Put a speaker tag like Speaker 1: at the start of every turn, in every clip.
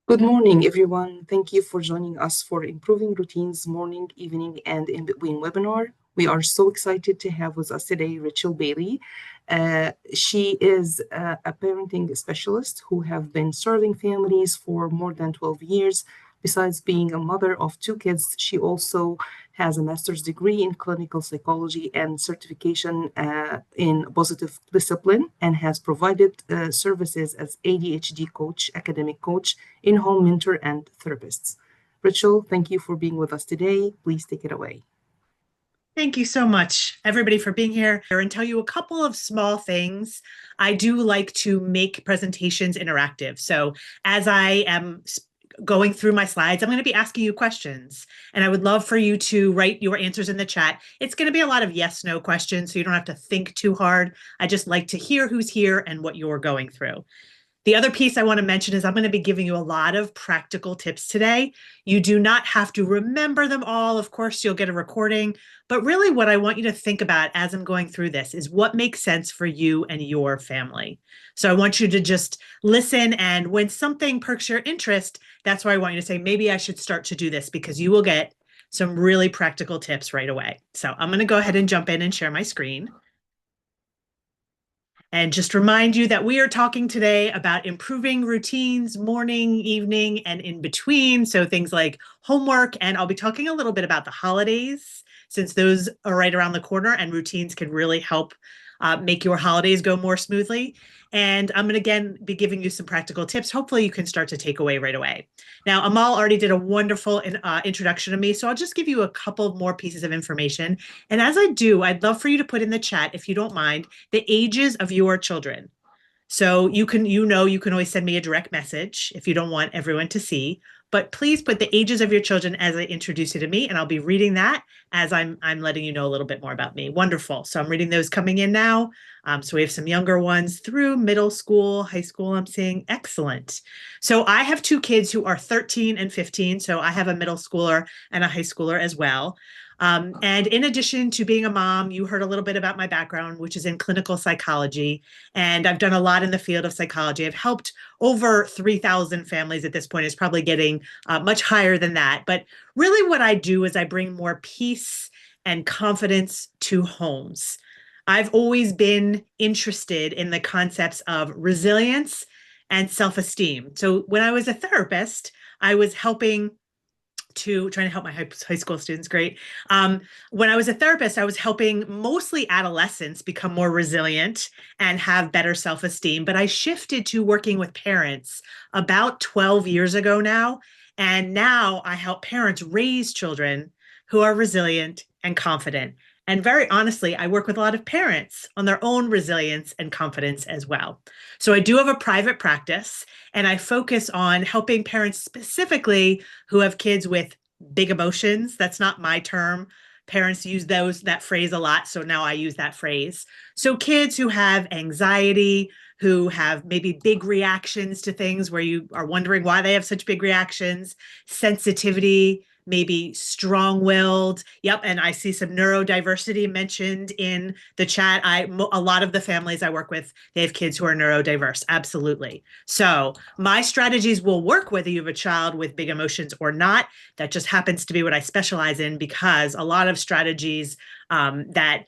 Speaker 1: Good morning, everyone. Thank you for joining us for Improving Routines Morning, Evening, and In Between webinar. We are so excited to have with us today Rachel Bailey. She is a parenting specialist who have been serving families for more than 12 years. Besides being a mother of two kids, she also has a master's degree in clinical psychology and certification in positive discipline and has provided services as ADHD coach, academic coach, in-home mentor, and therapists. Rachel, thank you for being with us today. Please take it away.
Speaker 2: Thank you so much, everybody, for being here and tell you a couple of small things. I do like to make presentations interactive. So as I am going through my slides, I'm going to be asking you questions, and I would love for you to write your answers in the chat. It's going to be a lot of yes, no questions, so you don't have to think too hard. I just like to hear who's here and what you're going through. The other piece I want to mention is I'm going to be giving you a lot of practical tips today. You do not have to remember them all. Of course, you'll get a recording, but really what I want you to think about as I'm going through this is what makes sense for you and your family. So I want you to just listen, and when something perks your interest, that's why I want you to say, maybe I should start to do this, because you will get some really practical tips right away. So I'm going to go ahead and jump in and share my screen. And just remind you that we are talking today about improving routines, morning, evening, and in between. So things like homework, and I'll be talking a little bit about the holidays, since those are right around the corner and routines can really help make your holidays go more smoothly. And I'm going to again be giving you some practical tips. Hopefully you can start to take away right away. Now, Amal already did a wonderful introduction to me, so I'll just give you a couple more pieces of information. And as I do, I'd love for you to put in the chat, if you don't mind, the ages of your children. So you can always send me a direct message if you don't want everyone to see, but please put the ages of your children as I introduce you to me, and I'll be reading that as I'm letting you know a little bit more about me. Wonderful. So I'm reading those coming in now. So we have some younger ones through middle school, high school, I'm seeing. Excellent. So I have two kids who are 13 and 15. So I have a middle schooler and a high schooler as well. And in addition to being a mom, you heard a little bit about my background, which is in clinical psychology. And I've done a lot in the field of psychology. I've helped over 3,000 families at this point. It's probably getting much higher than that. But really what I do is I bring more peace and confidence to homes. I've always been interested in the concepts of resilience and self-esteem. So when I was a therapist, I was trying to help my high school students. Great. When I was a therapist, I was helping mostly adolescents become more resilient and have better self-esteem. But I shifted to working with parents about 12 years ago now. And now I help parents raise children who are resilient and confident. And very honestly, I work with a lot of parents on their own resilience and confidence as well. So I do have a private practice, and I focus on helping parents specifically who have kids with big emotions. That's not my term. Parents use that phrase a lot, so now I use that phrase. So kids who have anxiety, who have maybe big reactions to things where you are wondering why they have such big reactions, sensitivity, maybe strong-willed. Yep, and I see some neurodiversity mentioned in the chat. A lot of the families I work with, they have kids who are neurodiverse. Absolutely. So my strategies will work whether you have a child with big emotions or not. That just happens to be what I specialize in, because a lot of strategies that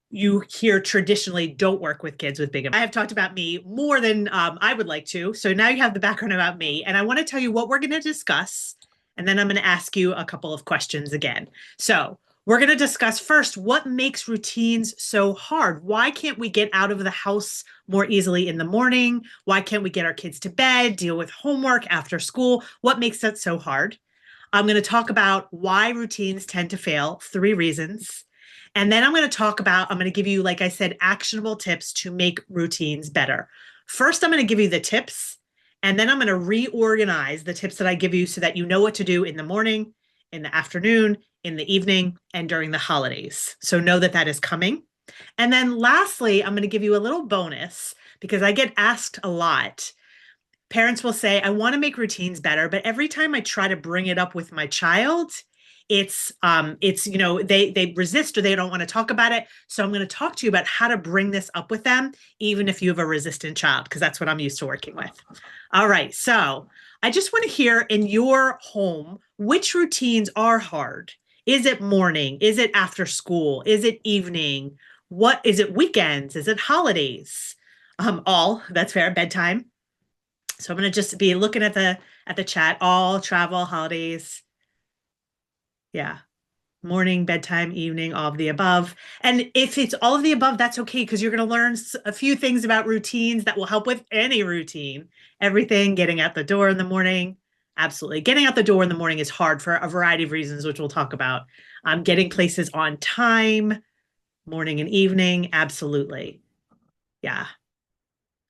Speaker 2: you hear traditionally don't work with kids with big emotions. I have talked about me more than I would like to. So now you have the background about me, and I want to tell you what we're going to discuss. And then I'm going to ask you a couple of questions again. So we're going to discuss first what makes routines so hard. Why can't we get out of the house more easily in the morning? Why can't we get our kids to bed, deal with homework after school? What makes that so hard? I'm going to talk about why routines tend to fail, 3 reasons. And then I'm going to give you, like I said, actionable tips to make routines better. First, I'm going to give you the tips, and then I'm going to reorganize the tips that I give you so that you know what to do in the morning, in the afternoon, in the evening, and during the holidays. So know that that is coming. And then lastly, I'm going to give you a little bonus, because I get asked a lot. Parents will say, I want to make routines better, but every time I try to bring it up with my child, it's they resist, or they don't want to talk about it. So I'm going to talk to you about how to bring this up with them, even if you have a resistant child, because that's what I'm used to working with. All right, so I just want to hear in your home, which routines are hard? Is it morning? Is it after school? Is it evening? What is it weekends? Is it holidays? All, that's fair, bedtime. So I'm going to just be looking at the chat, all travel, holidays. Yeah. Morning, bedtime, evening, all of the above. And if it's all of the above, that's okay because you're going to learn a few things about routines that will help with any routine. Everything, getting out the door in the morning. Absolutely. Getting out the door in the morning is hard for a variety of reasons, which we'll talk about. Getting places on time, morning and evening. Absolutely. Yeah.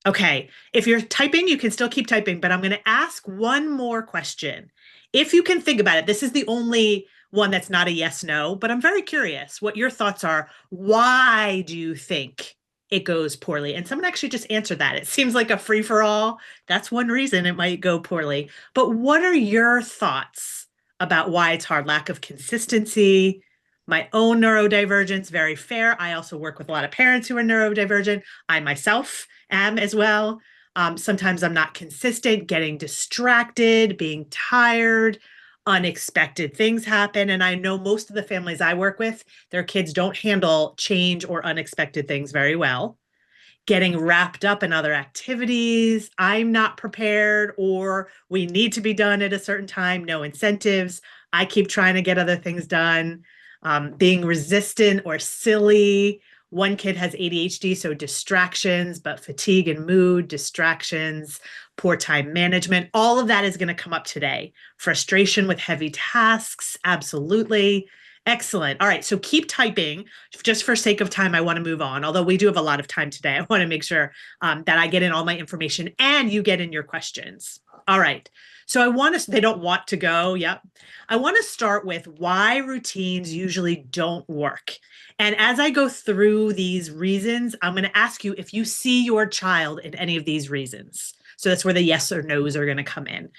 Speaker 2: Okay. If you're typing, you can still keep typing, but I'm going to ask one more question. If you can think about it, this is the only one that's not a yes, no, but I'm very curious what your thoughts are. Why do you think it goes poorly? And someone actually just answered that. It seems like a free for all. That's one reason it might go poorly. But what are your thoughts about why it's hard? Lack of consistency, my own neurodivergence, very fair. I also work with a lot of parents who are neurodivergent. I myself am as well. Sometimes I'm not consistent, getting distracted, being tired, unexpected things happen. And I know most of the families I work with, their kids don't handle change or unexpected things very well. Getting wrapped up in other activities, I'm not prepared, or we need to be done at a certain time, no incentives. I keep trying to get other things done. Being resistant or silly. One kid has ADHD, so distractions, but fatigue and mood, distractions, poor time management, all of that is going to come up today. Frustration with heavy tasks, absolutely. Excellent. All right, so keep typing. Just for sake of time, I want to move on. Although we do have a lot of time today, I want to make sure that I get in all my information and you get in your questions. All right. So I want to, they don't want to go. Yep. I want to start with why routines usually don't work. And as I go through these reasons, I'm going to ask you if you see your child in any of these reasons. So that's where the yes or no's are going to come in.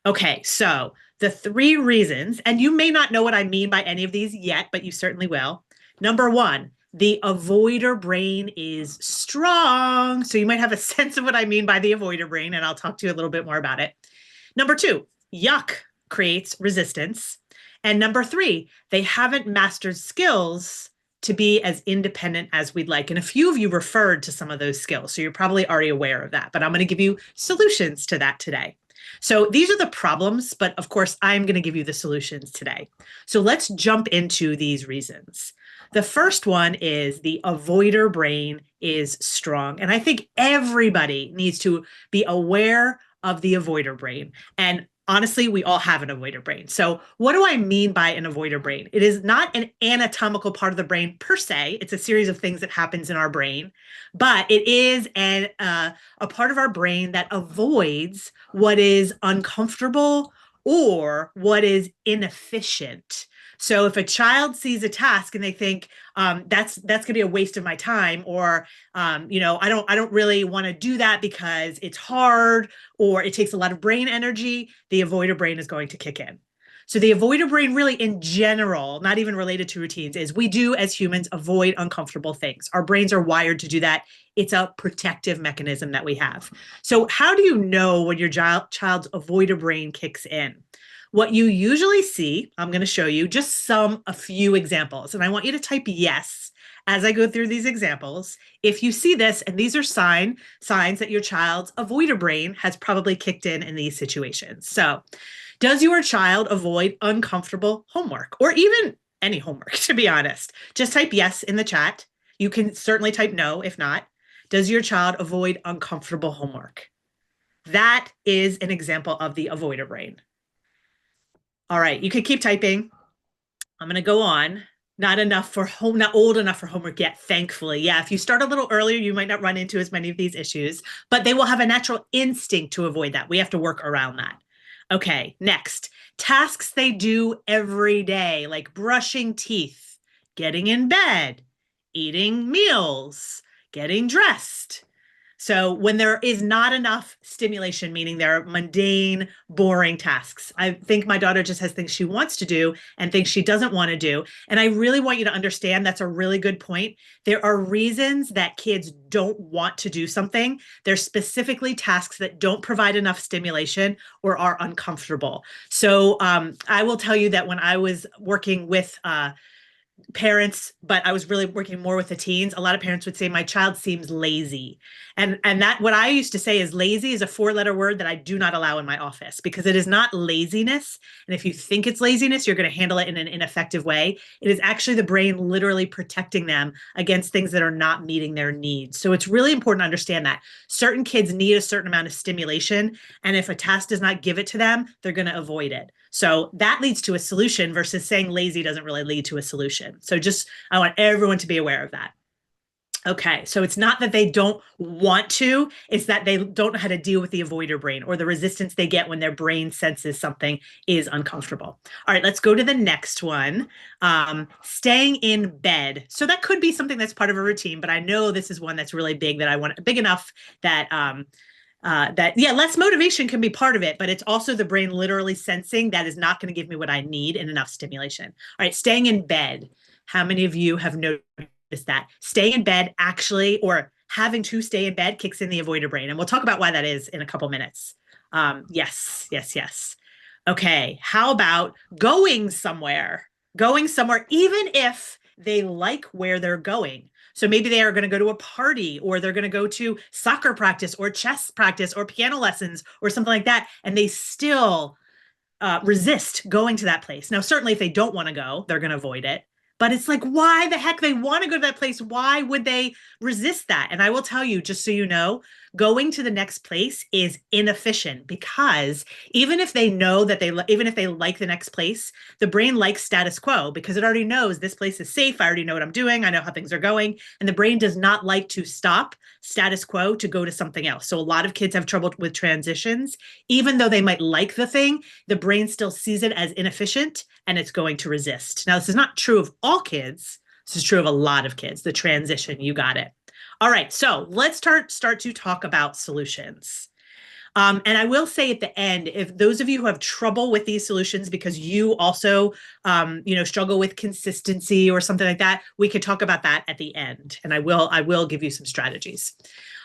Speaker 2: Okay, so the three reasons, and you may not know what I mean by any of these yet, but you certainly will. Number one, the avoider brain is strong. So you might have a sense of what I mean by the avoider brain, and I'll talk to you a little bit more about it. Number two, yuck creates resistance. And number three, they haven't mastered skills to be as independent as we'd like. And a few of you referred to some of those skills, so you're probably already aware of that, but I'm going to give you solutions to that today. So these are the problems, but of course, I'm going to give you the solutions today. So let's jump into these reasons. The first one is the avoider brain is strong. And I think everybody needs to be aware of the avoider brain. And honestly, we all have an avoider brain. So what do I mean by an avoider brain? It is not an anatomical part of the brain per se. It's a series of things that happens in our brain, but it is a part of our brain that avoids what is uncomfortable or what is inefficient. So if a child sees a task and they think that's going to be a waste of my time, or I don't really want to do that because it's hard or it takes a lot of brain energy, the avoider brain is going to kick in. So the avoider brain really in general, not even related to routines, is we do as humans avoid uncomfortable things. Our brains are wired to do that. It's a protective mechanism that we have. So how do you know when your child's avoider brain kicks in? What you usually see, I'm going to show you just a few examples, and I want you to type yes as I go through these examples. If you see this, and these are signs that your child's avoider brain has probably kicked in these situations. So does your child avoid uncomfortable homework, or even any homework, to be honest? Just type yes in the chat. You can certainly type no if not. Does your child avoid uncomfortable homework? That is an example of the avoider brain. All right, you can keep typing. I'm going to go on. Not old enough for homework yet, thankfully. Yeah, if you start a little earlier, you might not run into as many of these issues, but they will have a natural instinct to avoid that. We have to work around that. Okay, next. Tasks they do every day, like brushing teeth, getting in bed, eating meals, getting dressed. So when there is not enough stimulation, meaning there are mundane, boring tasks, I think my daughter just has things she wants to do and things she doesn't want to do. And I really want you to understand that's a really good point. There are reasons that kids don't want to do something. There's specifically tasks that don't provide enough stimulation or are uncomfortable. So I will tell you that when I was working with parents, but I was really working more with the teens, a lot of parents would say my child seems lazy. And that what I used to say is lazy is a 4-letter word that I do not allow in my office because it is not laziness. And if you think it's laziness, you're going to handle it in an ineffective way. It is actually the brain literally protecting them against things that are not meeting their needs. So it's really important to understand that certain kids need a certain amount of stimulation. And if a task does not give it to them, they're going to avoid it. So that leads to a solution versus saying lazy doesn't really lead to a solution. So just, I want everyone to be aware of that. Okay, so it's not that they don't want to, it's that they don't know how to deal with the avoider brain or the resistance they get when their brain senses something is uncomfortable. All right, let's go to the next one. Staying in bed. So that could be something that's part of a routine, but I know this is one that's really big that I want, big enough that less motivation can be part of it, but it's also the brain literally sensing that is not going to give me what I need and enough stimulation. All right, staying in bed. How many of you have noticed that staying in bed actually, or having to stay in bed, kicks in the avoider brain? And we'll talk about why that is in a couple minutes. Yes. Okay, how about going somewhere, even if they like where they're going? So maybe they are going to go to a party, or they're going to go to soccer practice or chess practice or piano lessons or something like that. And they still resist going to that place. Now, certainly if they don't want to go, they're going to avoid it. But it's like, why the heck they want to go to that place? Why would they resist that? And I will tell you, just so you know, going to the next place is inefficient because even if they know that even if they like the next place, the brain likes status quo because it already knows this place is safe. I already know what I'm doing. I know how things are going. And the brain does not like to stop status quo to go to something else. So a lot of kids have trouble with transitions. Even though they might like the thing, the brain still sees it as inefficient and it's going to resist. Now, this is not true of all kids. This is true of a lot of kids. The transition, you got it. All right, so let's start to talk about solutions. And I will say at the end, if those of you who have trouble with these solutions because you also, struggle with consistency or something like that, we could talk about that at the end. And I will give you some strategies.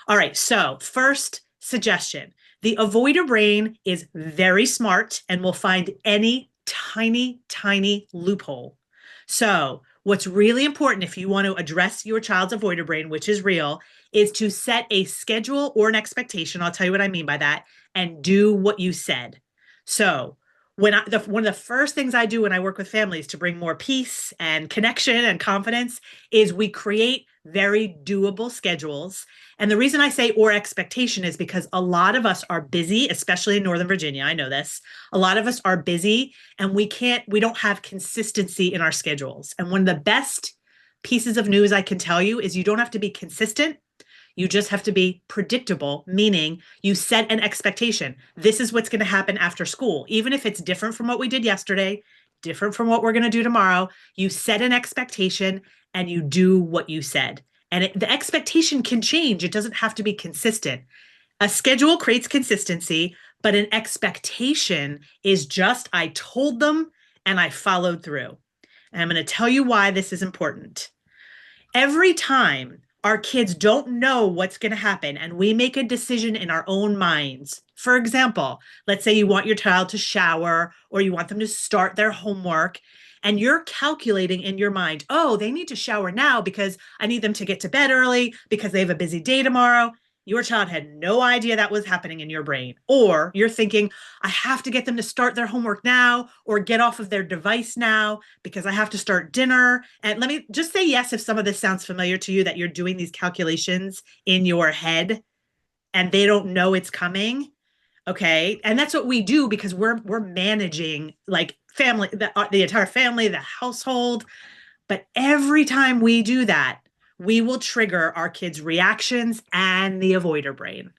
Speaker 2: All right, so first suggestion. The avoider brain is very smart and will find any tiny, tiny loophole. So what's really important if you want to address your child's avoider brain, which is real, is to set a schedule or an expectation. I'll tell you what I mean by that, and do what you said. So one of the first things I do when I work with families to bring more peace and connection and confidence is we create very doable schedules. And the reason I say or expectation is because a lot of us are busy, especially in Northern Virginia. I know this. A lot of us are busy and we don't have consistency in our schedules. And one of the best pieces of news I can tell you is you don't have to be consistent. You just have to be predictable, meaning you set an expectation. This is what's going to happen after school. Even if it's different from what we did yesterday, different from what we're going to do tomorrow, you set an expectation and you do what you said. And the expectation can change. It doesn't have to be consistent. A schedule creates consistency, but an expectation is just, I told them and I followed through. And I'm going to tell you why this is important. Every time our kids don't know what's going to happen and we make a decision in our own minds. For example, let's say you want your child to shower or you want them to start their homework and you're calculating in your mind, oh, they need to shower now because I need them to get to bed early because they have a busy day tomorrow. Your child had no idea that was happening in your brain. Or you're thinking, I have to get them to start their homework now or get off of their device now because I have to start dinner. And let me just say yes if some of this sounds familiar to you, that you're doing these calculations in your head and they don't know it's coming. Okay. And that's what we do because we're managing like family, the entire family, the household. But every time we do that, we will trigger our kids' reactions and the avoider brain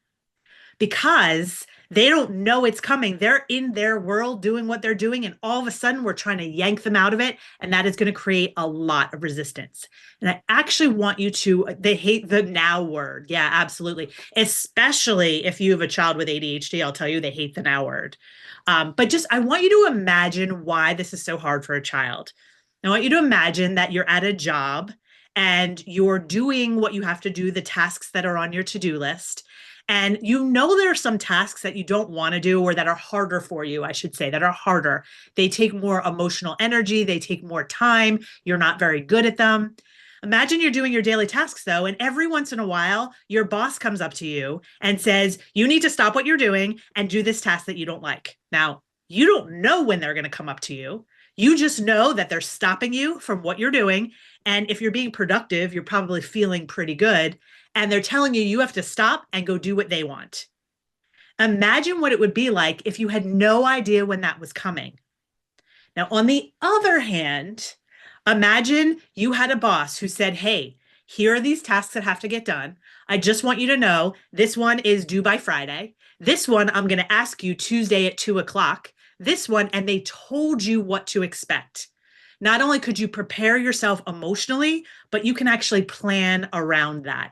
Speaker 2: because They don't know it's coming. They're in their world doing what they're doing. And all of a sudden, we're trying to yank them out of it. And that is going to create a lot of resistance. And I actually want you to, they hate the now word. Yeah, absolutely. Especially if you have a child with ADHD, I'll tell you they hate the now word. But just, I want you to imagine why this is so hard for a child. I want you to imagine that you're at a job and you're doing what you have to do, the tasks that are on your to-do list. And you know there are some tasks that you don't want to do or that are harder for you, I should say, that are harder. They take more emotional energy, they take more time, you're not very good at them. Imagine you're doing your daily tasks though, and every once in a while, your boss comes up to you and says, you need to stop what you're doing and do this task that you don't like. Now, you don't know when they're going to come up to you. You just know that they're stopping you from what you're doing. And if you're being productive, you're probably feeling pretty good. And they're telling you you have to stop and go do what they want. Imagine what it would be like if you had no idea when that was coming. Now, on the other hand, imagine you had a boss who said, hey, here are these tasks that have to get done. I just want you to know this one is due by Friday. This one, I'm going to ask you Tuesday at 2:00. This one, and they told you what to expect. Not only could you prepare yourself emotionally, but you can actually plan around that.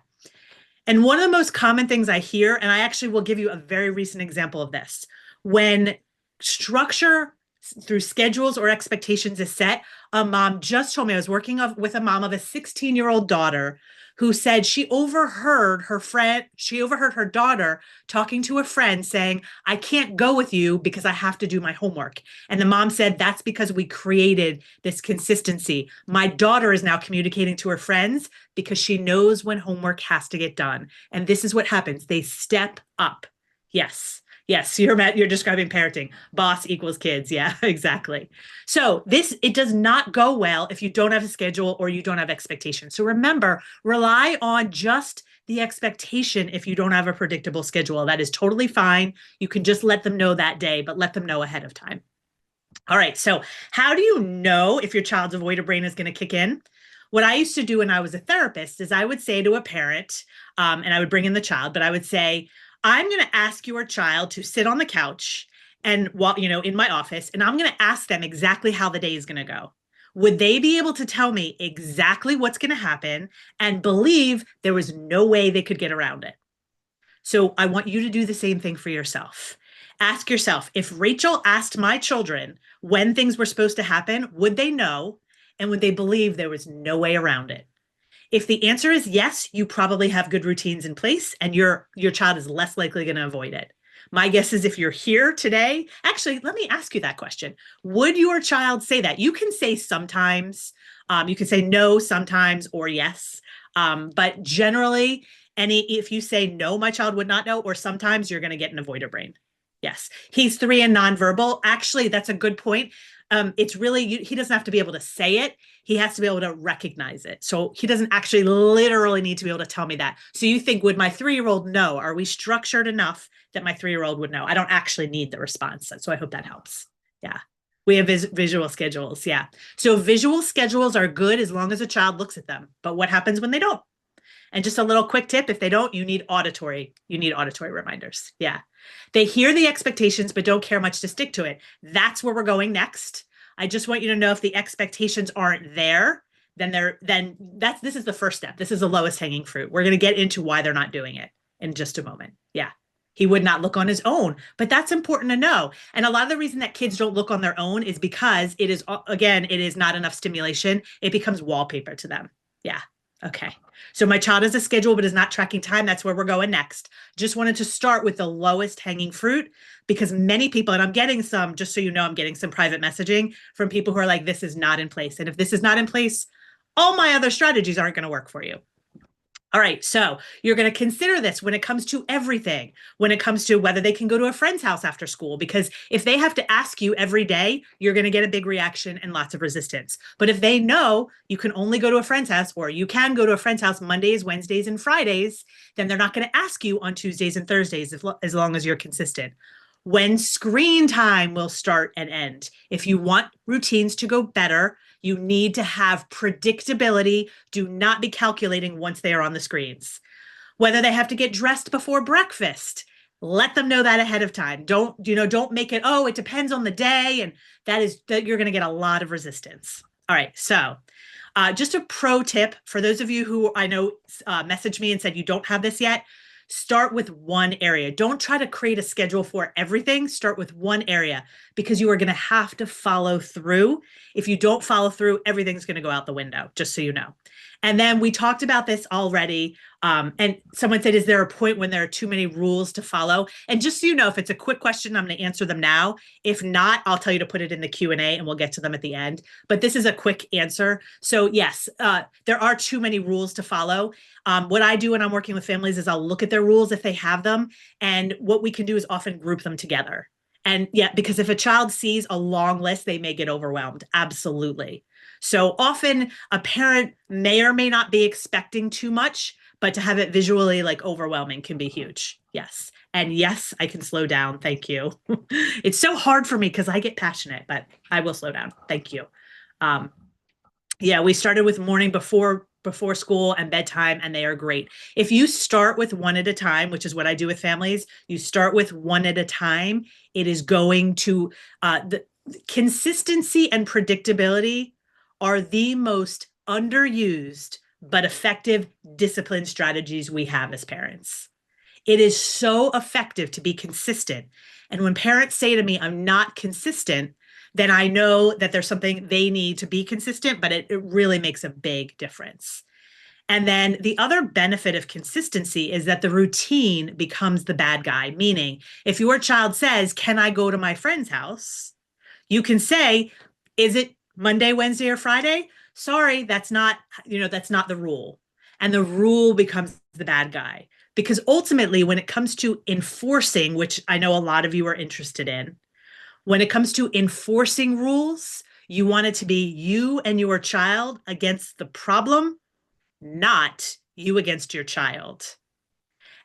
Speaker 2: And one of the most common things I hear, and I actually will give you a very recent example of this, when structure through schedules or expectations is set, a mom just told me, I was working with a mom of a 16-year-old daughter who said she overheard her daughter talking to a friend saying, I can't go with you because I have to do my homework. And the mom said, that's because we created this consistency. My daughter is now communicating to her friends because she knows when homework has to get done. And this is what happens. They step up. Yes. Yes, you're describing parenting. Boss equals kids. Yeah, exactly. So it does not go well if you don't have a schedule or you don't have expectations. So remember, rely on just the expectation if you don't have a predictable schedule. That is totally fine. You can just let them know that day, but let them know ahead of time. All right, so how do you know if your child's avoider brain is going to kick in? What I used to do when I was a therapist is I would say to a parent, and I would bring in the child, but I would say, I'm going to ask your child to sit on the couch and in my office, and I'm going to ask them exactly how the day is going to go. Would they be able to tell me exactly what's going to happen and believe there was no way they could get around it? So I want you to do the same thing for yourself. Ask yourself, if Rachel asked my children when things were supposed to happen, would they know? And would they believe there was no way around it? If the answer is yes, you probably have good routines in place and your child is less likely going to avoid it. My guess is if you're here today, actually, let me ask you that question. Would your child say that? You can say sometimes, you can say no sometimes or yes. But generally, if you say no, my child would not know, or sometimes you're going to get an avoider brain. Yes. He's 3 and nonverbal. Actually, that's a good point. It's really, he doesn't have to be able to say it. He has to be able to recognize it. So he doesn't actually literally need to be able to tell me that. So you think, would my 3-year-old know? Are we structured enough that my 3-year-old would know? I don't actually need the response. So I hope that helps. Yeah. We have visual schedules. Yeah. So visual schedules are good as long as a child looks at them. But what happens when they don't? And just a little quick tip, if they don't, you need auditory reminders. Yeah. They hear the expectations, but don't care much to stick to it. That's where we're going next. I just want you to know if the expectations aren't there, then this is the first step. This is the lowest hanging fruit. We're going to get into why they're not doing it in just a moment. Yeah. He would not look on his own, but that's important to know. And a lot of the reason that kids don't look on their own is because it is not enough stimulation. It becomes wallpaper to them. Yeah. Okay. So my child has a schedule, but is not tracking time. That's where we're going next. Just wanted to start with the lowest hanging fruit because many people, and I'm getting some, just so you know, I'm getting some private messaging from people who are like, this is not in place. And if this is not in place, all my other strategies aren't going to work for you. All right, so you're going to consider this when it comes to everything, when it comes to whether they can go to a friend's house after school, because if they have to ask you every day, you're going to get a big reaction and lots of resistance. But if they know you can only go to a friend's house, or you can go to a friend's house Mondays, Wednesdays, and Fridays, then they're not going to ask you on Tuesdays and Thursdays as long as you're consistent. When screen time will start and end. If you want routines to go better, you need to have predictability. Do not be calculating once they are on the screens. Whether they have to get dressed before breakfast. Let them know that ahead of time. Don't make it, oh, it depends on the day. And that you're going to get a lot of resistance. All right. So just a pro tip for those of you who I know messaged me and said you don't have this yet, start with one area. Don't try to create a schedule for everything. Start with one area because you are going to have to follow through. If you don't follow through, everything's going to go out the window, just so you know. And then we talked about this already. And someone said, is there a point when there are too many rules to follow? And just so you know, if it's a quick question, I'm going to answer them now. If not, I'll tell you to put it in the Q&A and we'll get to them at the end. But this is a quick answer. So yes, there are too many rules to follow. What I do when I'm working with families is I'll look at their rules if they have them. And what we can do is often group them together. And yeah, because if a child sees a long list, they may get overwhelmed. Absolutely. So often a parent may or may not be expecting too much, but to have it visually like overwhelming can be huge. Yes. And yes, I can slow down. Thank you. It's so hard for me because I get passionate, but I will slow down. Thank you. Yeah, we started with morning before school and bedtime, and they are great. If you start with one at a time, which is what I do with families, you start with one at a time, it is going to, the consistency and predictability are the most underused but effective discipline strategies we have as parents. It is so effective to be consistent. And when parents say to me, I'm not consistent, then I know that there's something they need to be consistent, but it really makes a big difference. And then the other benefit of consistency is that the routine becomes the bad guy, meaning if your child says, can I go to my friend's house? You can say, is it Monday, Wednesday, or Friday? Sorry, that's not the rule. And the rule becomes the bad guy. Because ultimately, when it comes to enforcing, which I know a lot of you are interested in, when it comes to enforcing rules, you want it to be you and your child against the problem, not you against your child.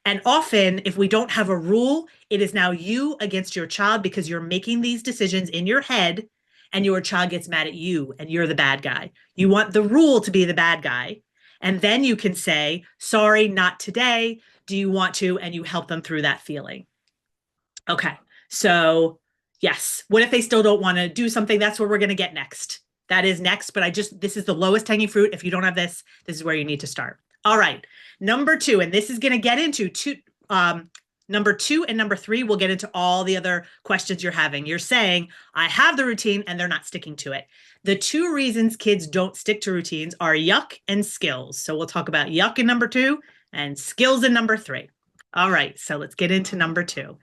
Speaker 2: And often, if we don't have a rule, it is now you against your child because you're making these decisions in your head and your child gets mad at you and you're the bad guy. You want the rule to be the bad guy. And then you can say, sorry, not today. Do you want to? And you help them through that feeling. Okay, so yes. What if they still don't want to do something? That's where we're going to get next. That is next, but this is the lowest hanging fruit. If you don't have this, this is where you need to start. All right, number 2, and this is going to get into number 2 and number 3. We'll get into all the other questions you're having. You're saying, I have the routine and they're not sticking to it. The 2 reasons kids don't stick to routines are yuck and skills. So we'll talk about yuck in number 2 and skills in number 3. All right, so let's get into number 2.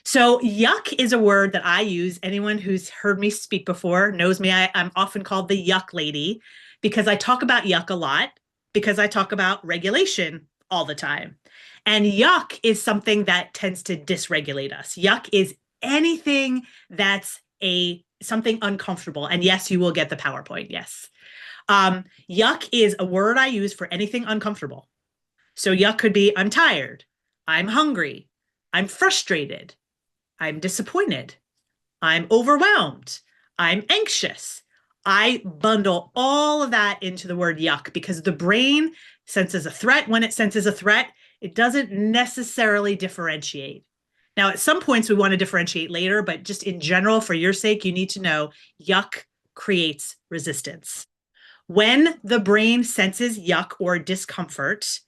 Speaker 2: So yuck is a word that I use. Anyone who's heard me speak before knows me. I'm often called the yuck lady because I talk about yuck a lot because I talk about regulation all the time. And yuck is something that tends to dysregulate us. Yuck is anything that's something uncomfortable. And yes, you will get the PowerPoint. Yes. Yuck is a word I use for anything uncomfortable. So yuck could be, I'm tired, I'm hungry, I'm frustrated, I'm disappointed, I'm overwhelmed, I'm anxious. I bundle all of that into the word yuck because the brain senses a threat. When it senses a threat, it doesn't necessarily differentiate. Now, at some points, we want to differentiate later, but just in general, for your sake, you need to know yuck creates resistance. When the brain senses yuck or discomfort,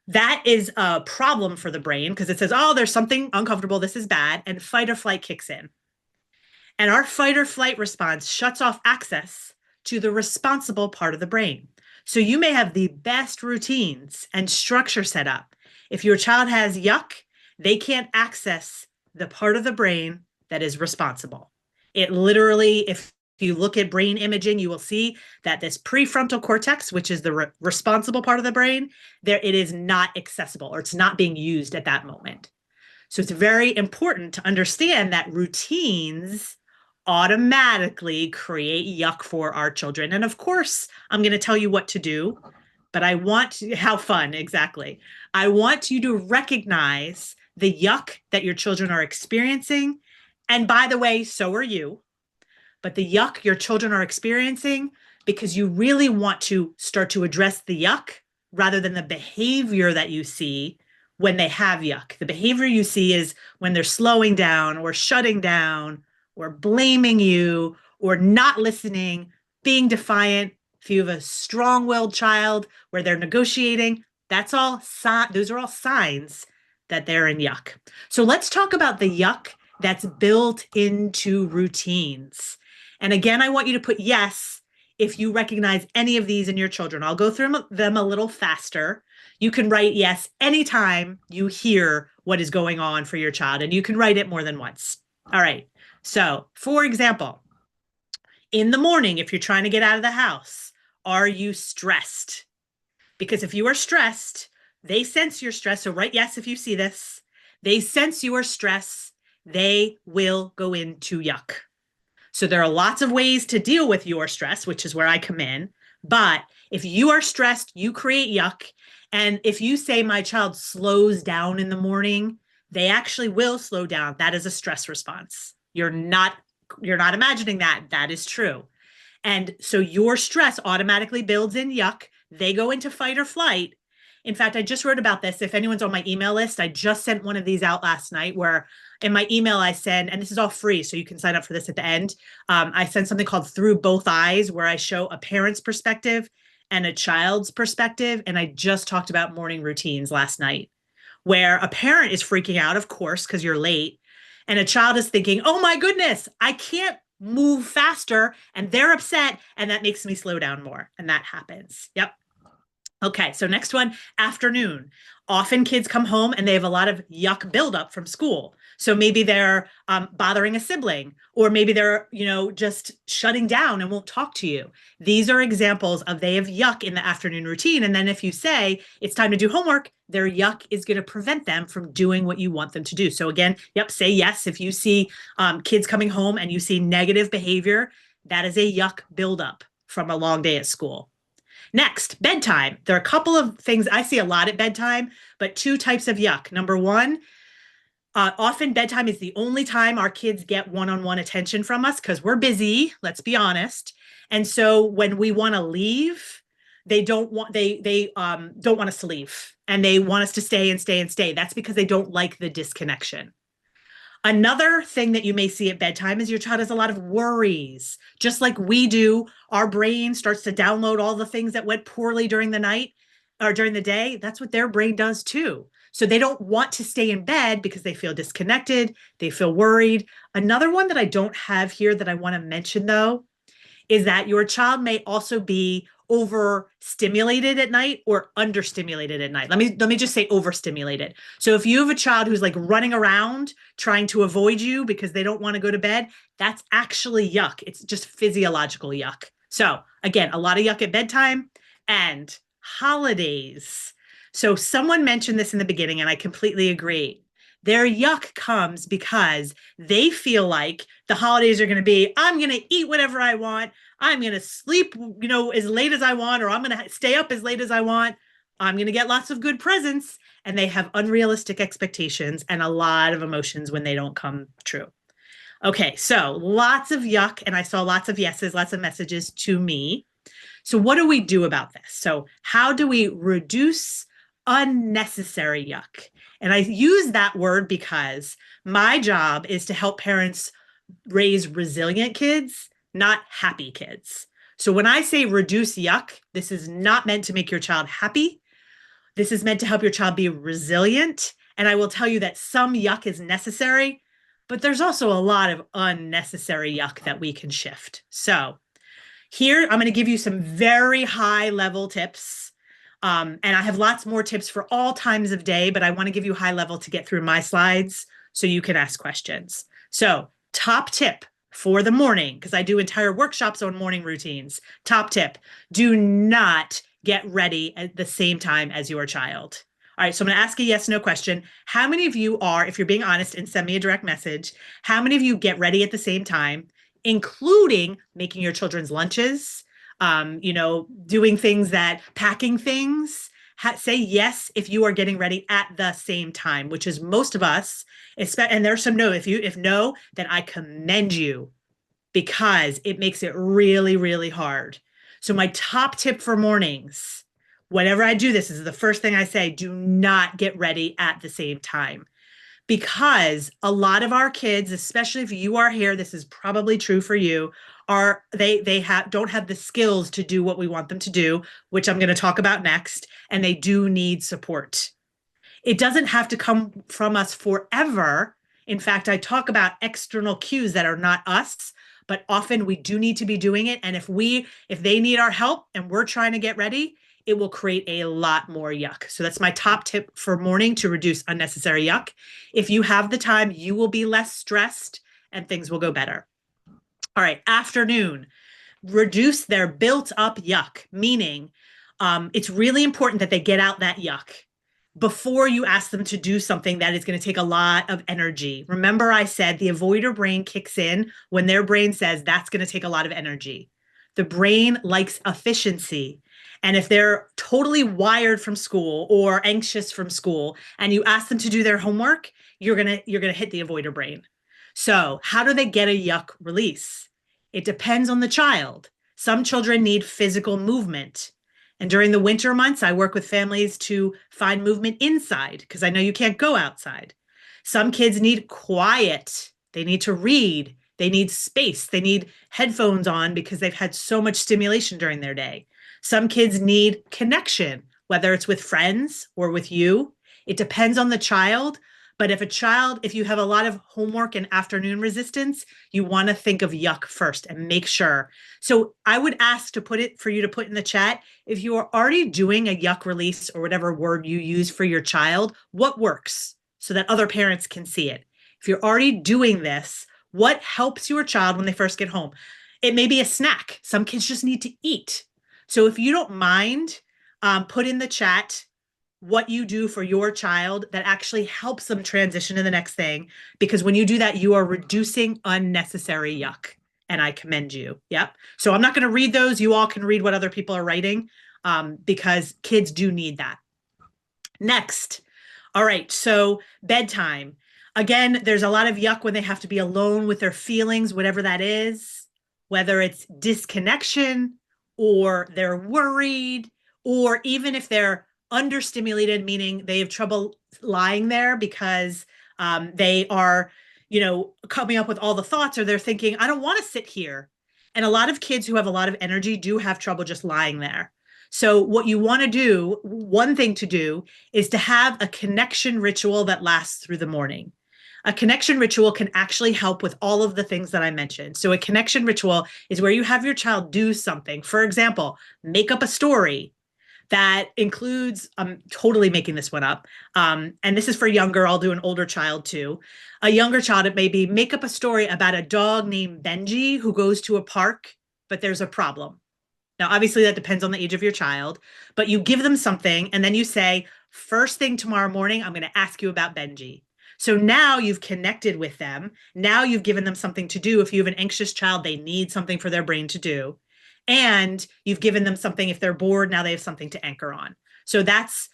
Speaker 2: that is a problem for the brain because it says, oh, there's something uncomfortable, this is bad, and fight or flight kicks in. And our fight or flight response shuts off access to the responsible part of the brain. So you may have the best routines and structure set up. If your child has yuck, they can't access the part of the brain that is responsible. It literally, if you look at brain imaging, you will see that this prefrontal cortex, which is the responsible part of the brain, it is not accessible or it's not being used at that moment. So it's very important to understand that routines automatically create yuck for our children. And of course, I'm going to tell you what to do, but how fun, exactly. I want you to recognize the yuck that your children are experiencing. And by the way, so are you. But the yuck your children are experiencing, because you really want to start to address the yuck rather than the behavior that you see when they have yuck. The behavior you see is when they're slowing down or shutting down or blaming you or not listening, being defiant. If you have a strong-willed child where they're negotiating, those are all signs that they're in yuck. So let's talk about the yuck that's built into routines. And again, I want you to put yes if you recognize any of these in your children. I'll go through them a little faster. You can write yes anytime you hear what is going on for your child, and you can write it more than once. All right. So, for example, in the morning, if you're trying to get out of the house, are you stressed? Because if you are stressed, they sense your stress. So write yes if you see this. They sense your stress. They will go into yuck. So there are lots of ways to deal with your stress, which is where I come in. But if you are stressed, you create yuck. And if you say my child slows down in the morning, they actually will slow down. That is a stress response. You're not imagining that. That is true. And so your stress automatically builds in yuck. They go into fight or flight. In fact, I just wrote about this. If anyone's on my email list, I just sent one of these out last night where in my email I send, and this is all free, so you can sign up for this at the end. I send something called Through Both Eyes, where I show a parent's perspective and a child's perspective. And I just talked about morning routines last night, where a parent is freaking out, of course, because you're late. And a child is thinking, oh my goodness, I can't move faster. And they're upset. And that makes me slow down more. And that happens. Yep. Okay, so next one, afternoon. Often kids come home and they have a lot of yuck buildup from school. So maybe they're bothering a sibling, or maybe they're, just shutting down and won't talk to you. These are examples of they have yuck in the afternoon routine. And then if you say it's time to do homework, their yuck is going to prevent them from doing what you want them to do. So again, say yes. If you see kids coming home and you see negative behavior, that is a yuck buildup from a long day at school. Next, bedtime. There are a couple of things I see a lot at bedtime, but two types of yuck. Number one, often bedtime is the only time our kids get one-on-one attention from us because we're busy, let's be honest. And so when we want to leave, they don't want us to leave, and they want us to stay and stay and stay. That's because they don't like the disconnection. Another thing that you may see at bedtime is your child has a lot of worries. Just like we do, our brain starts to download all the things that went poorly during the night or during the day. That's what their brain does too. So they don't want to stay in bed because they feel disconnected. They feel worried. Another one that I don't have here that I want to mention, though, is that your child may also be overstimulated at night or understimulated at night. Let me just say overstimulated. So if you have a child who's like running around trying to avoid you because they don't want to go to bed, that's actually yuck. It's just physiological yuck. So again, a lot of yuck at bedtime and holidays. So someone mentioned this in the beginning, and I completely agree. Their yuck comes because they feel like the holidays are going to be, I'm going to eat whatever I want. I'm going to sleep, as late as I want, or I'm going to stay up as late as I want. I'm going to get lots of good presents. And they have unrealistic expectations and a lot of emotions when they don't come true. Okay, so lots of yuck. And I saw lots of yeses, lots of messages to me. So what do we do about this? So how do we reduce unnecessary yuck? And I use that word because my job is to help parents raise resilient kids, not happy kids. So when I say reduce yuck, this is not meant to make your child happy. This is meant to help your child be resilient. And I will tell you that some yuck is necessary, but there's also a lot of unnecessary yuck that we can shift. So here, I'm going to give you some very high level tips. And I have lots more tips for all times of day, but I want to give you high level to get through my slides so you can ask questions. So top tip for the morning, because I do entire workshops on morning routines. Top tip, do not get ready at the same time as your child. All right, so I'm going to ask a yes, no question. How many of you are, if you're being honest and send me a direct message, how many of you get ready at the same time, including making your children's lunches, doing things packing things? Say yes if you are getting ready at the same time, which is most of us. And there's some no. If no, then I commend you because it makes it really, really hard. So my top tip for mornings, Whenever I do this is the first thing I say, do not get ready at the same time. Because a lot of our kids, especially if you are here, this is probably true for you, are they have don't have the skills to do what we want them to do, which I'm going to talk about next, and they do need support. It doesn't have to come from us forever. In fact, I talk about external cues that are not us, but often we do need to be doing it. And if they need our help and we're trying to get ready, it will create a lot more yuck. So that's my top tip for morning to reduce unnecessary yuck. If you have the time, you will be less stressed and things will go better. All right, afternoon, reduce their built up yuck, meaning it's really important that they get out that yuck before you ask them to do something that is going to take a lot of energy. Remember, I said the avoider brain kicks in when their brain says that's going to take a lot of energy. The brain likes efficiency. And if they're totally wired from school or anxious from school and you ask them to do their homework, you're going to hit the avoider brain. So, how do they get a yuck release? It depends on the child. Some children need physical movement. And during the winter months, I work with families to find movement inside because I know you can't go outside. Some kids need quiet. They need to read. They need space. They need headphones on because they've had so much stimulation during their day. Some kids need connection, whether it's with friends or with you. It depends on the child. But if you have a lot of homework and afternoon resistance, you want to think of yuck first and make sure. So I would ask for you to put in the chat, if you are already doing a yuck release or whatever word you use for your child, what works so that other parents can see it? If you're already doing this, what helps your child when they first get home? It may be a snack. Some kids just need to eat. So if you don't mind, put in the chat what you do for your child that actually helps them transition to the next thing. Because when you do that, you are reducing unnecessary yuck. And I commend you. Yep. So I'm not going to read those. You all can read what other people are writing because kids do need that. Next. All right. So bedtime. Again, there's a lot of yuck when they have to be alone with their feelings, whatever that is, whether it's disconnection or they're worried, or even if they're understimulated, meaning they have trouble lying there because they are, coming up with all the thoughts, or they're thinking, I don't want to sit here. And a lot of kids who have a lot of energy do have trouble just lying there. So what you want to do, one thing to do is to have a connection ritual that lasts through the morning. A connection ritual can actually help with all of the things that I mentioned. So a connection ritual is where you have your child do something. For example, make up a story that includes, I'm totally making this one up. And this is for younger, I'll do an older child too. A younger child, it may be make up a story about a dog named Benji who goes to a park, but there's a problem. Now, obviously that depends on the age of your child, but you give them something and then you say, first thing tomorrow morning, I'm going to ask you about Benji. So now you've connected with them. Now you've given them something to do. If you have an anxious child, they need something for their brain to do. And you've given them something. If they're bored, now they have something to anchor on. So that's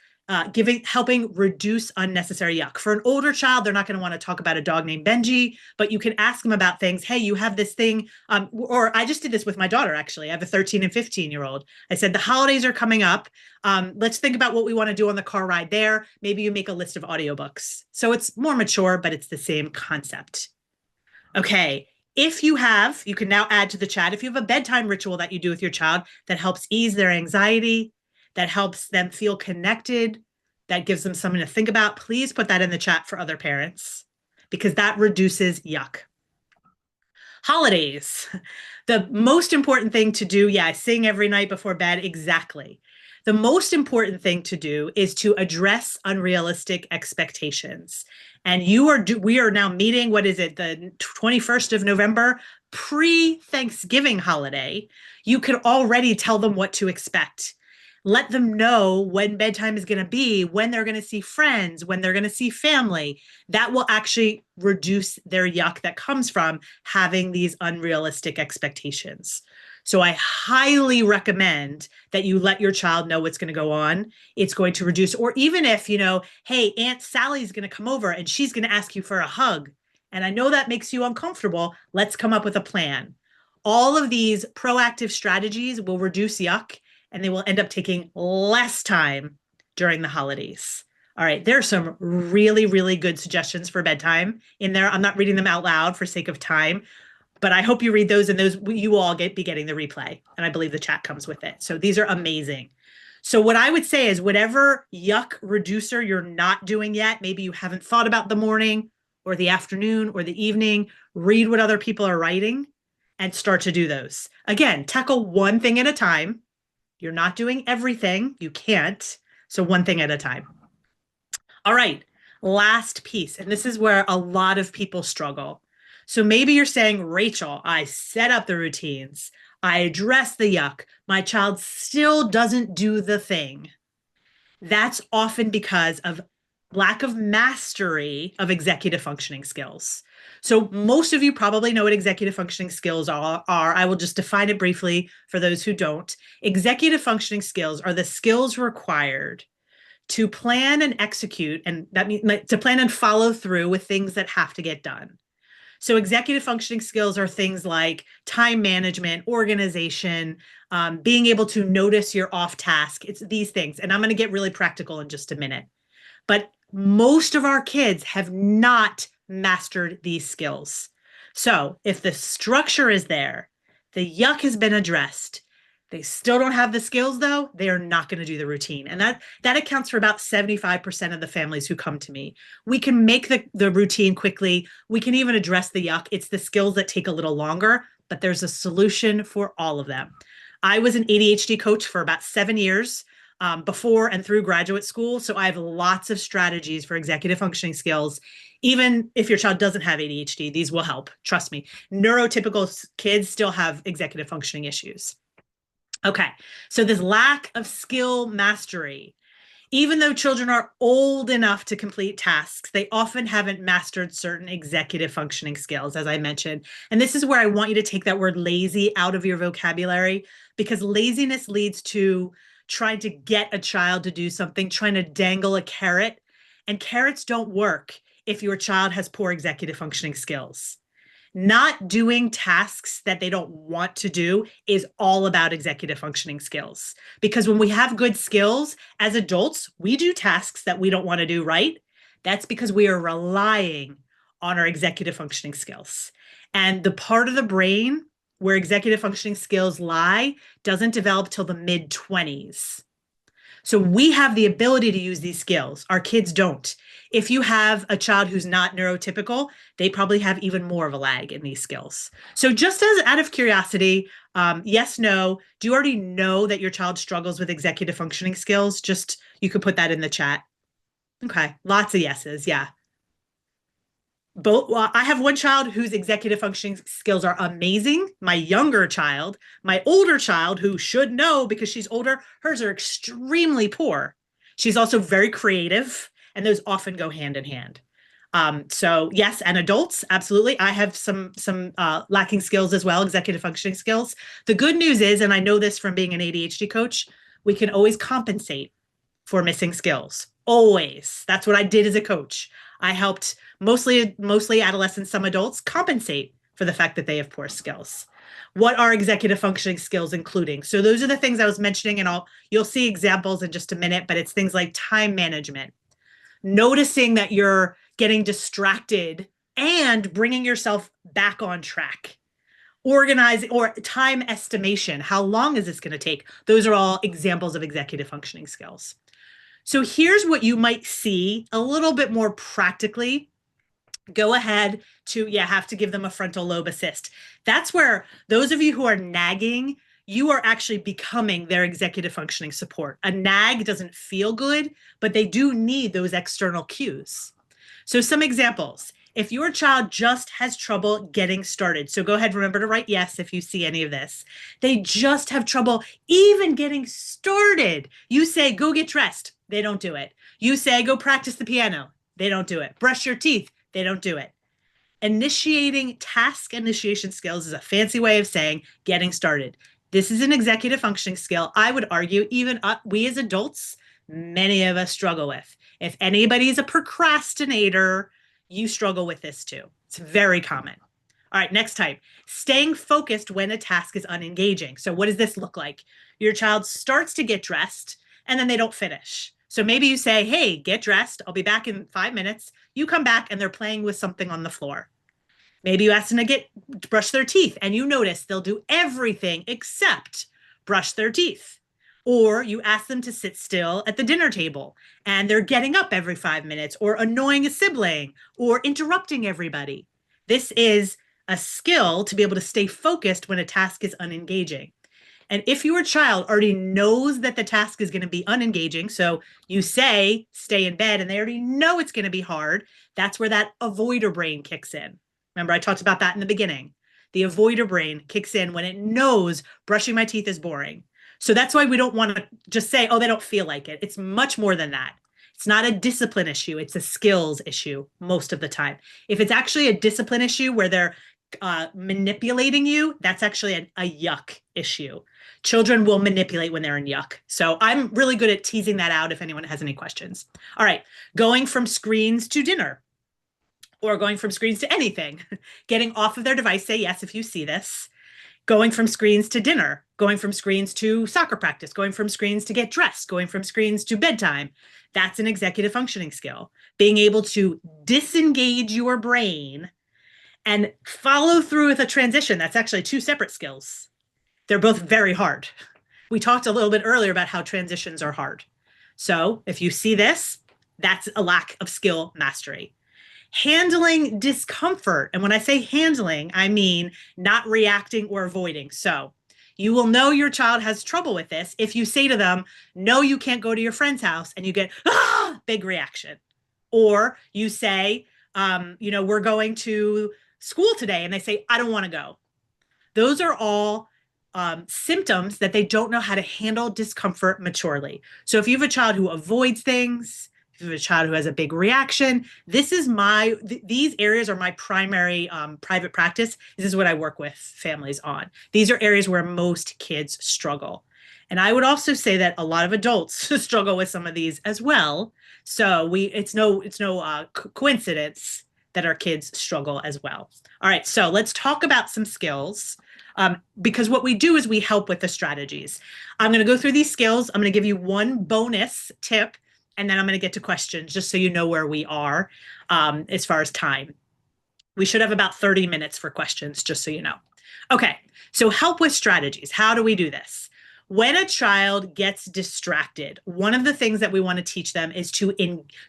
Speaker 2: helping reduce unnecessary yuck. For an older child, they're not going to want to talk about a dog named Benji, but you can ask them about things. Hey, you have this thing. Or I just did this with my daughter, actually. I have a 13 and 15-year-old. I said, the holidays are coming up. Let's think about what we want to do on the car ride there. Maybe you make a list of audiobooks. So it's more mature, but it's the same concept. Okay. If you can now add to the chat, if you have a bedtime ritual that you do with your child that helps ease their anxiety, that helps them feel connected, that gives them something to think about, please put that in the chat for other parents because that reduces yuck. Holidays. The most important thing to do, I sing every night before bed, exactly. The most important thing to do is to address unrealistic expectations. And we are now meeting, what is it, the 21st of November, pre-Thanksgiving holiday. You can already tell them what to expect. Let them know when bedtime is going to be, when they're going to see friends, when they're going to see family. That will actually reduce their yuck that comes from having these unrealistic expectations. So I highly recommend that you let your child know what's going to go on. It's going to reduce, or even if, hey, Aunt Sally's going to come over and she's going to ask you for a hug. And I know that makes you uncomfortable. Let's come up with a plan. All of these proactive strategies will reduce yuck and they will end up taking less time during the holidays. All right, there are some really, really good suggestions for bedtime in there. I'm not reading them out loud for sake of time, but I hope you read those, and those you will all be getting the replay. And I believe the chat comes with it. So these are amazing. So what I would say is whatever yuck reducer you're not doing yet, maybe you haven't thought about the morning or the afternoon or the evening, read what other people are writing and start to do those. Again, tackle one thing at a time. You're not doing everything. You can't. So one thing at a time. All right, last piece. And this is where a lot of people struggle. So maybe you're saying, Rachel, I set up the routines. I address the yuck. My child still doesn't do the thing. That's often because of lack of mastery of executive functioning skills. So most of you probably know what executive functioning skills are. I will just define it briefly for those who don't. Executive functioning skills are the skills required to plan and execute, and that means to plan and follow through with things that have to get done. So executive functioning skills are things like time management, organization, being able to notice your off task. It's these things. And I'm going to get really practical in just a minute. But most of our kids have not mastered these skills. So if the structure is there, the yuck has been addressed, they still don't have the skills though, they are not going to do the routine. And that accounts for about 75% of the families who come to me. We can make the routine quickly. We can even address the yuck. It's the skills that take a little longer, but there's a solution for all of them. I was an ADHD coach for about 7 years before and through graduate school. So I have lots of strategies for executive functioning skills. Even if your child doesn't have ADHD, these will help. Trust me. Neurotypical kids still have executive functioning issues. Okay, so this lack of skill mastery, even though children are old enough to complete tasks, they often haven't mastered certain executive functioning skills, as I mentioned. And this is where I want you to take that word lazy out of your vocabulary, because laziness leads to trying to get a child to do something, trying to dangle a carrot, and carrots don't work if your child has poor executive functioning skills. Not doing tasks that they don't want to do is all about executive functioning skills. Because when we have good skills as adults, we do tasks that we don't want to do, right? That's because we are relying on our executive functioning skills. And the part of the brain where executive functioning skills lie doesn't develop till the mid-20s. So we have the ability to use these skills. Our kids don't. If you have a child who's not neurotypical, they probably have even more of a lag in these skills. So just as out of curiosity, yes, no, do you already know that your child struggles with executive functioning skills? Just, you could put that in the chat. Okay, lots of yeses, yeah. I have one child whose executive functioning skills are amazing. My younger child, my older child, who should know because she's older, hers are extremely poor. She's also very creative, and those often go hand in hand. So yes, and adults, absolutely. I have some lacking skills as well, executive functioning skills. The good news is, and I know this from being an ADHD coach, we can always compensate for missing skills. Always. That's what I did as a coach. I helped mostly adolescents, some adults, compensate for the fact that they have poor skills. What are executive functioning skills including? So those are the things I was mentioning, and you'll see examples in just a minute, but it's things like time management, noticing that you're getting distracted and bringing yourself back on track, organizing, or time estimation. How long is this going to take? Those are all examples of executive functioning skills. So here's what you might see a little bit more practically. Go ahead to, have to give them a frontal lobe assist. That's where those of you who are nagging, you are actually becoming their executive functioning support. A nag doesn't feel good, but they do need those external cues. So some examples. If your child just has trouble getting started, so go ahead, remember to write yes if you see any of this. They just have trouble even getting started. You say, go get dressed. They don't do it. You say, go practice the piano. They don't do it. Brush your teeth. They don't do it. Initiating task initiation skills is a fancy way of saying getting started. This is an executive functioning skill. I would argue even we as adults, many of us struggle with. If anybody is a procrastinator, you struggle with this too. It's very common. All right, next type, staying focused when a task is unengaging. So what does this look like? Your child starts to get dressed and then they don't finish. So maybe you say, hey, get dressed. I'll be back in 5 minutes. You come back and they're playing with something on the floor. Maybe you ask them to brush their teeth and you notice they'll do everything except brush their teeth. Or you ask them to sit still at the dinner table and they're getting up every 5 minutes or annoying a sibling or interrupting everybody. This is a skill to be able to stay focused when a task is unengaging. And if your child already knows that the task is going to be unengaging, so you say stay in bed and they already know it's going to be hard, that's where that avoider brain kicks in. Remember, I talked about that in the beginning. The avoider brain kicks in when it knows brushing my teeth is boring. So that's why we don't want to just say, oh, they don't feel like it. It's much more than that. It's not a discipline issue. It's a skills issue most of the time. If it's actually a discipline issue where they're manipulating you, that's actually a yuck issue. Children will manipulate when they're in yuck. So I'm really good at teasing that out if anyone has any questions. All right, going from screens to dinner or going from screens to anything, getting off of their device, say yes if you see this, going from screens to dinner, going from screens to soccer practice, going from screens to get dressed, going from screens to bedtime. That's an executive functioning skill. Being able to disengage your brain and follow through with a transition. That's actually two separate skills. They're both very hard. We talked a little bit earlier about how transitions are hard. So if you see this, that's a lack of skill mastery. Handling discomfort. And when I say handling, I mean not reacting or avoiding. So you will know your child has trouble with this if you say to them, no, you can't go to your friend's house, and you get, big reaction. Or you say, we're going to school today, and they say, I don't want to go. Those are all symptoms that they don't know how to handle discomfort maturely. So if you have a child who avoids things, if you have a child who has a big reaction, these areas are my primary private practice. This is what I work with families on. These are areas where most kids struggle. And I would also say that a lot of adults struggle with some of these as well. So it's no coincidence that our kids struggle as well. All right, so let's talk about some skills. Because what we do is we help with the strategies. I'm going to go through these skills. I'm going to give you one bonus tip, and then I'm going to get to questions just so you know where we are as far as time. We should have about 30 minutes for questions, just so you know. Okay, so help with strategies. How do we do this? When a child gets distracted, one of the things that we want to teach them is to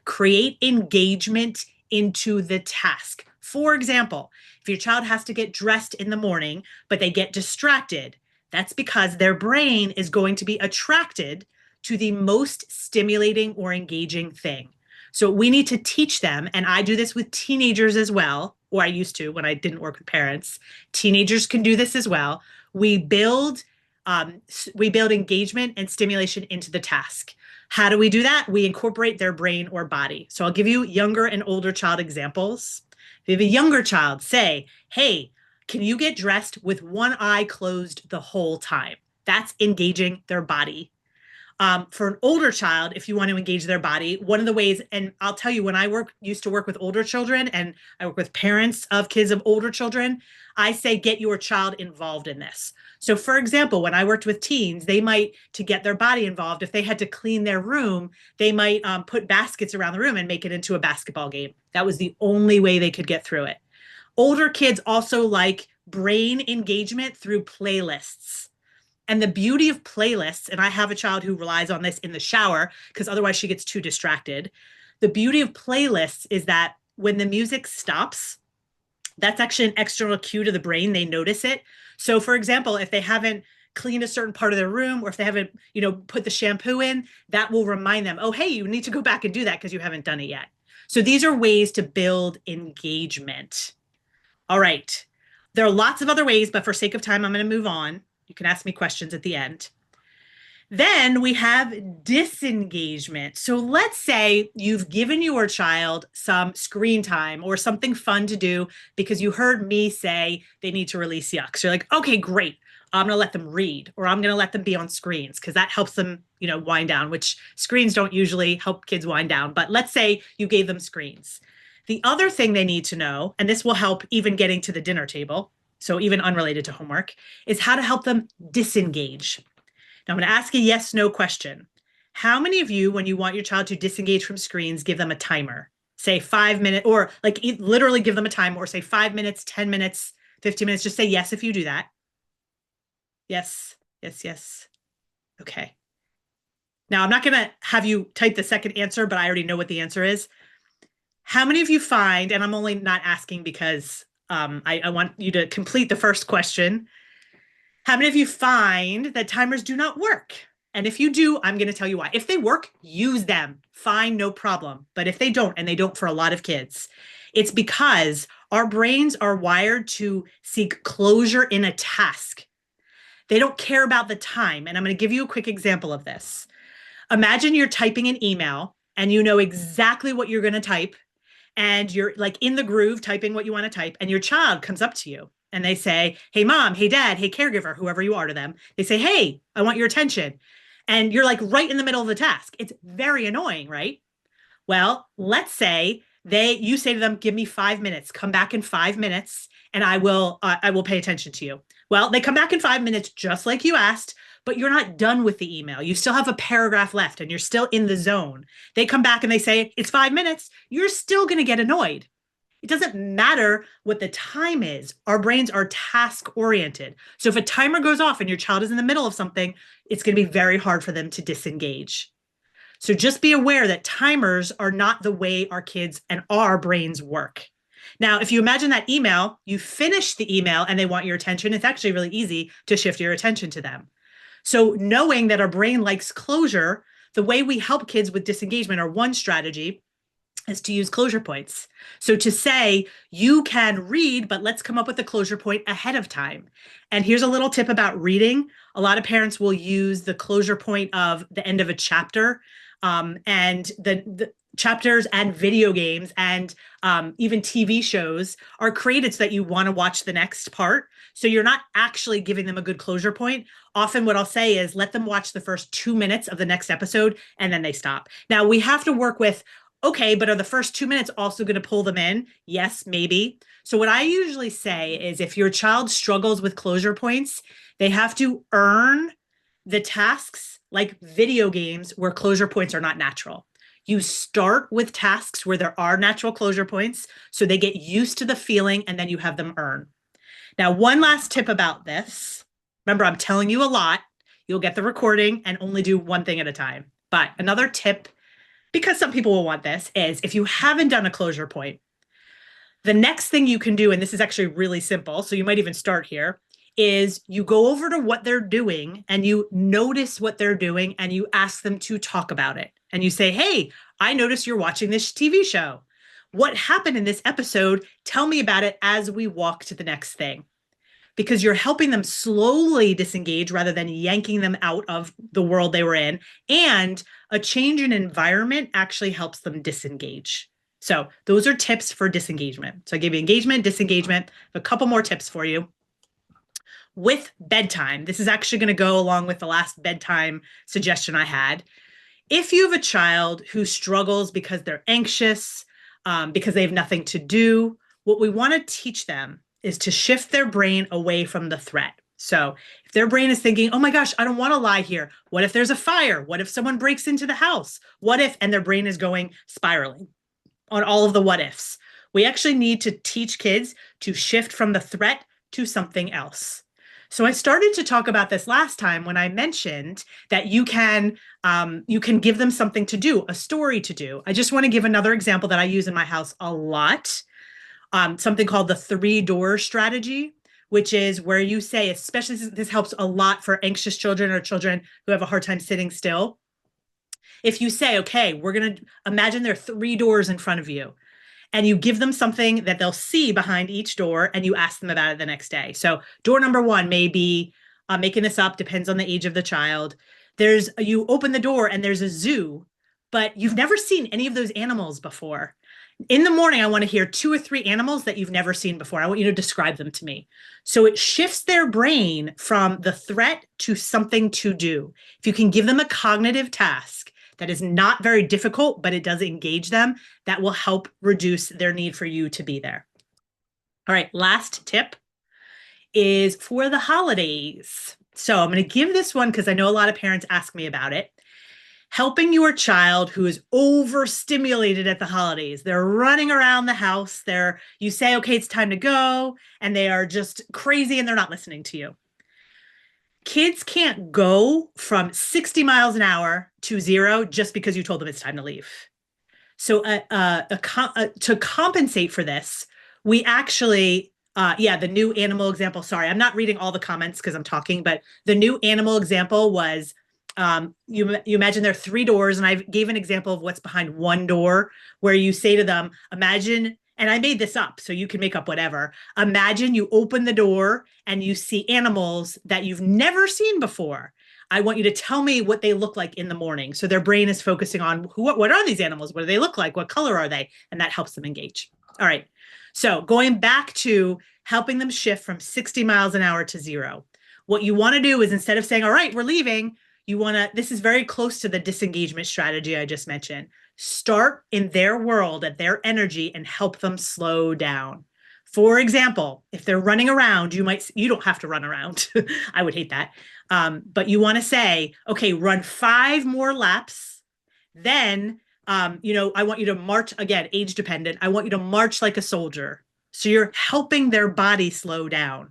Speaker 2: create engagement into the task. For example, if your child has to get dressed in the morning, but they get distracted, that's because their brain is going to be attracted to the most stimulating or engaging thing. So we need to teach them, and I do this with teenagers as well, or I used to when I didn't work with parents. Teenagers can do this as well. We build engagement and stimulation into the task. How do we do that? We incorporate their brain or body. So I'll give you younger and older child examples. If you have a younger child, say, hey, can you get dressed with one eye closed the whole time? That's engaging their body. For an older child, if you want to engage their body, one of the ways, and I'll tell you, when I used to work with older children, and I work with parents of kids of older children, I say, get your child involved in this. So for example, when I worked with teens, they might, to get their body involved, if they had to clean their room, they might put baskets around the room and make it into a basketball game. That was the only way they could get through it. Older kids also like brain engagement through playlists. And the beauty of playlists, and I have a child who relies on this in the shower because otherwise she gets too distracted. The beauty of playlists is that when the music stops, that's actually an external cue to the brain. They notice it. So for example, if they haven't cleaned a certain part of their room, or if they haven't, put the shampoo in, that will remind them, oh, hey, you need to go back and do that because you haven't done it yet. So these are ways to build engagement. All right. There are lots of other ways, but for sake of time, I'm going to move on. You can ask me questions at the end. Then we have disengagement. So let's say you've given your child some screen time or something fun to do because you heard me say they need to release yuck. So you're like, okay, great. I'm going to let them read, or I'm going to let them be on screens because that helps them, wind down, which screens don't usually help kids wind down. But let's say you gave them screens. The other thing they need to know, and this will help even getting to the dinner table, so even unrelated to homework, is how to help them disengage. Now I'm going to ask a yes, no question. How many of you, when you want your child to disengage from screens, give them a timer? Say 5 minutes, or like literally give them a time, or say 5 minutes, 10 minutes, 15 minutes. Just say yes if you do that. Yes, yes, yes. Okay. Now I'm not going to have you type the second answer, but I already know what the answer is. How many of you find, and I'm only not asking because I want you to complete the first question. How many of you find that timers do not work? And if you do, I'm going to tell you why. If they work, use them. Fine, no problem. But if they don't, and they don't for a lot of kids, it's because our brains are wired to seek closure in a task. They don't care about the time. And I'm going to give you a quick example of this. Imagine you're typing an email and you know exactly what you're going to type, and you're like in the groove typing what you want to type, and your child comes up to you and they say, hey, mom, hey, dad, hey, caregiver, whoever you are to them. They say, hey, I want your attention. And you're like right in the middle of the task. It's very annoying, right? Well, let's say you say to them, give me 5 minutes, come back in 5 minutes, and I will pay attention to you. Well, they come back in 5 minutes, just like you asked, but you're not done with the email. You still have a paragraph left and you're still in the zone. They come back and they say, it's 5 minutes. You're still going to get annoyed. It doesn't matter what the time is. Our brains are task oriented. So if a timer goes off and your child is in the middle of something, it's going to be very hard for them to disengage. So just be aware that timers are not the way our kids and our brains work. Now, if you imagine that email, you finish the email and they want your attention, it's actually really easy to shift your attention to them. So knowing that our brain likes closure, the way we help kids with disengagement, or one strategy, is to use closure points. So to say, you can read, but let's come up with a closure point ahead of time. And here's a little tip about reading. A lot of parents will use the closure point of the end of a chapter, and the chapters and video games and even TV shows are created so that you want to watch the next part. So you're not actually giving them a good closure point. Often what I'll say is let them watch the first 2 minutes of the next episode and then they stop. Now we have to work with, okay, but are the first 2 minutes also going to pull them in? Yes, maybe. So what I usually say is if your child struggles with closure points, they have to earn the tasks, like video games where closure points are not natural. You start with tasks where there are natural closure points, so they get used to the feeling, and then you have them earn. Now, one last tip about this. Remember, I'm telling you a lot. You'll get the recording and only do one thing at a time. But another tip, because some people will want this, is if you haven't done a closure point, the next thing you can do, and this is actually really simple, so you might even start here, is you go over to what they're doing and you notice what they're doing and you ask them to talk about it. And you say, hey, I noticed you're watching this TV show. What happened in this episode? Tell me about it as we walk to the next thing. Because you're helping them slowly disengage rather than yanking them out of the world they were in. And a change in environment actually helps them disengage. So those are tips for disengagement. So I gave you engagement, disengagement, a couple more tips for you. With bedtime, this is actually going to go along with the last bedtime suggestion I had. If you have a child who struggles because they're anxious, because they have nothing to do, what we want to teach them is to shift their brain away from the threat. So if their brain is thinking, oh my gosh, I don't want to lie here. What if there's a fire? What if someone breaks into the house? What if, and their brain is going spiraling on all of the what ifs. We actually need to teach kids to shift from the threat to something else. So I started to talk about this last time when I mentioned that you can give them something to do, a story to do. I just want to give another example that I use in my house a lot, something called the 3-door strategy, which is where you say, especially this helps a lot for anxious children or children who have a hard time sitting still. If you say, okay, we're going to imagine there are 3 doors in front of you, and you give them something that they'll see behind each door and you ask them about it the next day. So door number 1 may be, making this up, depends on the age of the child. You open the door and there's a zoo, but you've never seen any of those animals before. In the morning, I want to hear 2 or 3 animals that you've never seen before. I want you to describe them to me. So it shifts their brain from the threat to something to do. If you can give them a cognitive task that is not very difficult, but it does engage them, that will help reduce their need for you to be there. All right, last tip is for the holidays. So I'm going to give this one because I know a lot of parents ask me about it. Helping your child who is overstimulated at the holidays. They're running around the house. You say, okay, it's time to go, and they are just crazy and they're not listening to you. Kids can't go from 60 miles an hour to 0 just because you told them it's time to leave. So to compensate for this, we actually, the new animal example, sorry, I'm not reading all the comments because I'm talking, but the new animal example was, you imagine there are 3 doors, and I gave an example of what's behind one door, where you say to them, imagine, and I made this up, so you can make up whatever. Imagine you open the door and you see animals that you've never seen before. I want you to tell me what they look like in the morning. So their brain is focusing on what are these animals? What do they look like? What color are they? And that helps them engage. All right. So going back to helping them shift from 60 miles an hour to 0, what you want to do is, instead of saying, all right, we're leaving, this is very close to the disengagement strategy I just mentioned. Start in their world, at their energy, and help them slow down. For example, if they're running around, you don't have to run around. I would hate that. But you want to say, okay, run 5 more laps. Then, I want you to march, again, age dependent. I want you to march like a soldier. So you're helping their body slow down.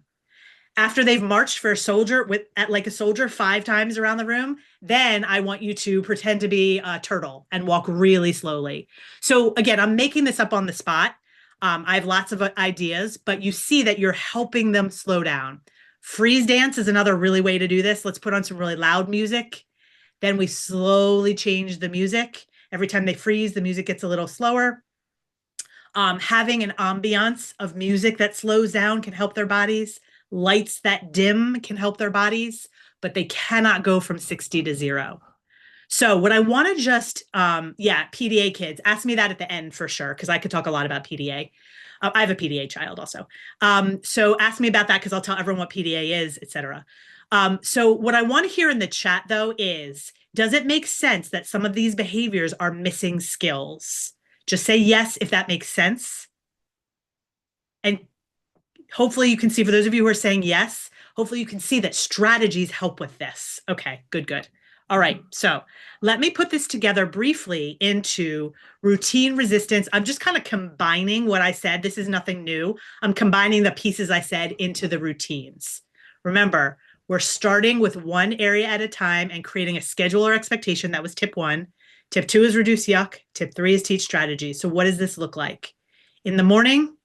Speaker 2: After they've marched for a soldier like a soldier 5 times around the room, then I want you to pretend to be a turtle and walk really slowly. So again, I'm making this up on the spot. I have lots of ideas, but you see that you're helping them slow down. Freeze dance is another really way to do this. Let's put on some really loud music. Then we slowly change the music. Every time they freeze, the music gets a little slower. Having an ambiance of music that slows down can help their bodies. Lights that dim can help their bodies, but they cannot go from 60 to 0. So what I want to just, PDA kids, ask me that at the end for sure, because I could talk a lot about PDA. I have a PDA child also. So ask me about that, because I'll tell everyone what PDA is, etc. So what I want to hear in the chat, though, is, does it make sense that some of these behaviors are missing skills? Just say yes if that makes sense. And hopefully you can see, for those of you who are saying yes, hopefully you can see that strategies help with this. Okay, good. All right, so let me put this together briefly into routine resistance. I'm just kind of combining what I said. This is nothing new. I'm combining the pieces I said into the routines. Remember, we're starting with one area at a time and creating a schedule or expectation. That was tip 1. Tip 2 is reduce yuck. Tip 3 is teach strategy. So what does this look like? In the morning,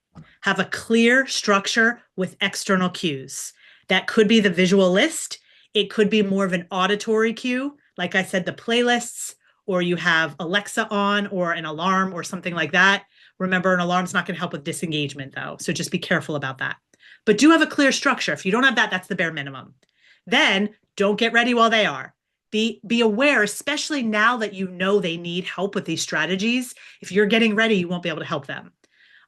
Speaker 2: have a clear structure with external cues. That could be the visual list. It could be more of an auditory cue. Like I said, the playlists, or you have Alexa on, or an alarm or something like that. Remember, an alarm's not going to help with disengagement, though. So just be careful about that. But do have a clear structure. If you don't have that, that's the bare minimum. Then don't get ready while they are. Be aware, especially now that you know they need help with these strategies. If you're getting ready, you won't be able to help them.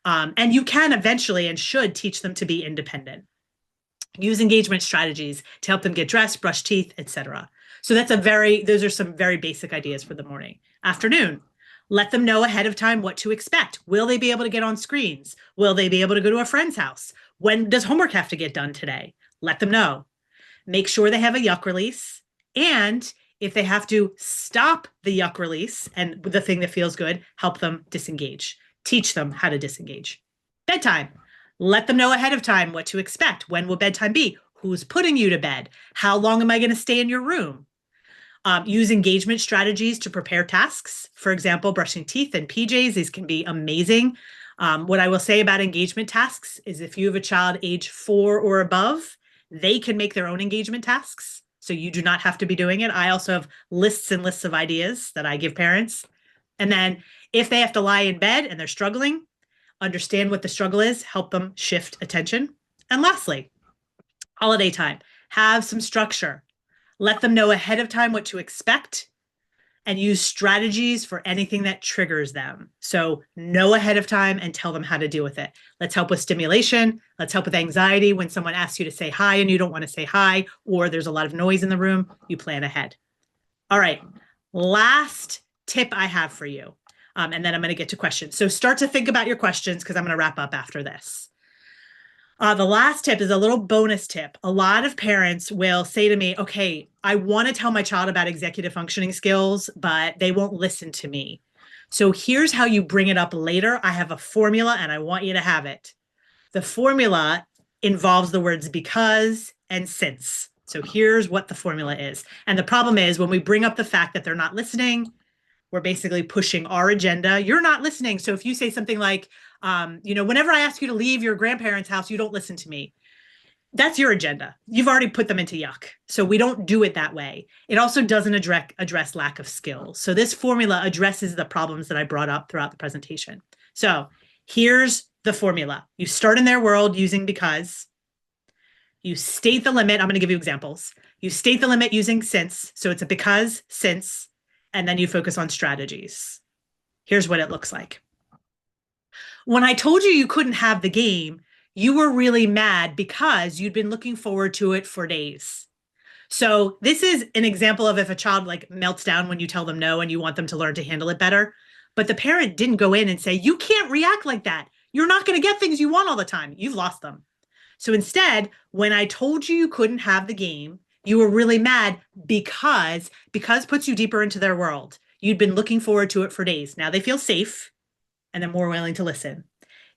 Speaker 2: And you can eventually and should teach them to be independent. Use engagement strategies to help them get dressed, brush teeth, etc. So those are some very basic ideas for the morning. Afternoon, let them know ahead of time what to expect. Will they be able to get on screens? Will they be able to go to a friend's house? When does homework have to get done today? Let them know. Make sure they have a yuck release. And if they have to stop the yuck release and the thing that feels good, help them disengage. Teach them how to disengage. Bedtime. Let them know ahead of time what to expect. When will bedtime be? Who's putting you to bed? How long am I going to stay in your room? Use engagement strategies to prepare tasks. For example, brushing teeth and PJs. These can be amazing. What I will say about engagement tasks is, if you have a child age 4 or above, they can make their own engagement tasks. So you do not have to be doing it. I also have lists and lists of ideas that I give parents. And then if they have to lie in bed and they're struggling, understand what the struggle is, help them shift attention. And lastly, holiday time. Have some structure. Let them know ahead of time what to expect, and use strategies for anything that triggers them. So know ahead of time and tell them how to deal with it. Let's help with stimulation. Let's help with anxiety. When someone asks you to say hi and you don't want to say hi, or there's a lot of noise in the room, you plan ahead. All right, Last tip I have for you, and then I'm going to get to questions. So start to think about your questions because I'm going to wrap up after this. The last tip is a little bonus tip. A lot of parents will say to me, okay, I want to tell my child about executive functioning skills, but they won't listen to me. So here's how you bring it up later. I have a formula and I want you to have it. The formula involves the words because and since. So here's what the formula is. And the problem is when we bring up the fact that they're not listening, we're basically pushing our agenda. You're not listening. So if you say something like, whenever I ask you to leave your grandparents' house, you don't listen to me. That's your agenda. You've already put them into yuck. So we don't do it that way. It also doesn't address lack of skills. So this formula addresses the problems that I brought up throughout the presentation. So here's the formula. You start in their world using because. You state the limit. I'm going to give you examples. You state the limit using since. So it's a because, since, and then you focus on strategies. Here's what it looks like. When I told you you couldn't have the game, you were really mad because you'd been looking forward to it for days. So this is an example of if a child like melts down when you tell them no and you want them to learn to handle it better. But the parent didn't go in and say, you can't react like that. You're not going to get things you want all the time. You've lost them. So instead, when I told you you couldn't have the game, you were really mad because puts you deeper into their world. You'd been looking forward to it for days. Now they feel safe and they're more willing to listen.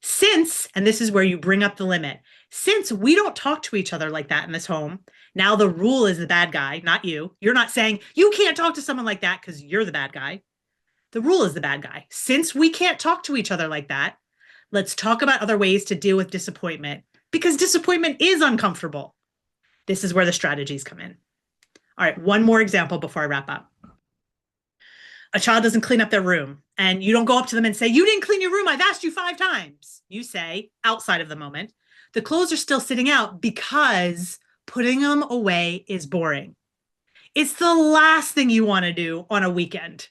Speaker 2: Since, and this is where you bring up the limit, since we don't talk to each other like that in this home, now the rule is the bad guy, not you. You're not saying you can't talk to someone like that because you're the bad guy. The rule is the bad guy. Since we can't talk to each other like that, let's talk about other ways to deal with disappointment because disappointment is uncomfortable. This is where the strategies come in. All right, one more example before I wrap up. A child doesn't clean up their room and you don't go up to them and say, you didn't clean your room. I've asked you 5 times. You say outside of the moment, the clothes are still sitting out because putting them away is boring. It's the last thing you want to do on a weekend.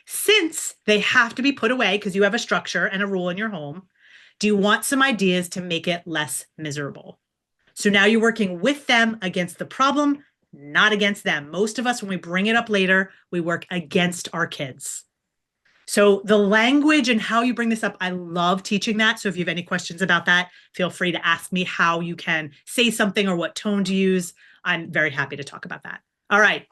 Speaker 2: Since they have to be put away because you have a structure and a rule in your home, do you want some ideas to make it less miserable? So now you're working with them against the problem, not against them. Most of us, when we bring it up later, we work against our kids. So the language and how you bring this up, I love teaching that. So if you have any questions about that, feel free to ask me how you can say something or what tone to use. I'm very happy to talk about that. All right.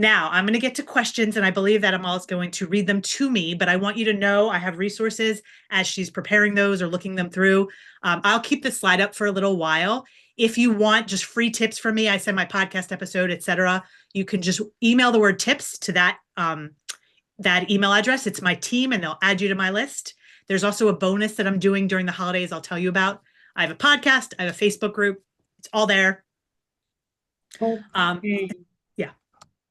Speaker 2: Now I'm going to get to questions and I believe that Amal is going to read them to me, but I want you to know I have resources as she's preparing those or looking them through. I'll keep the slide up for a little while. If you want just free tips from me, I send my podcast episode, etc. You can just email the word tips to that email address. It's my team and they'll add you to my list. There's also a bonus that I'm doing during the holidays I'll tell you about. I have a podcast, I have a Facebook group. It's all there.
Speaker 1: Okay.
Speaker 2: Yeah.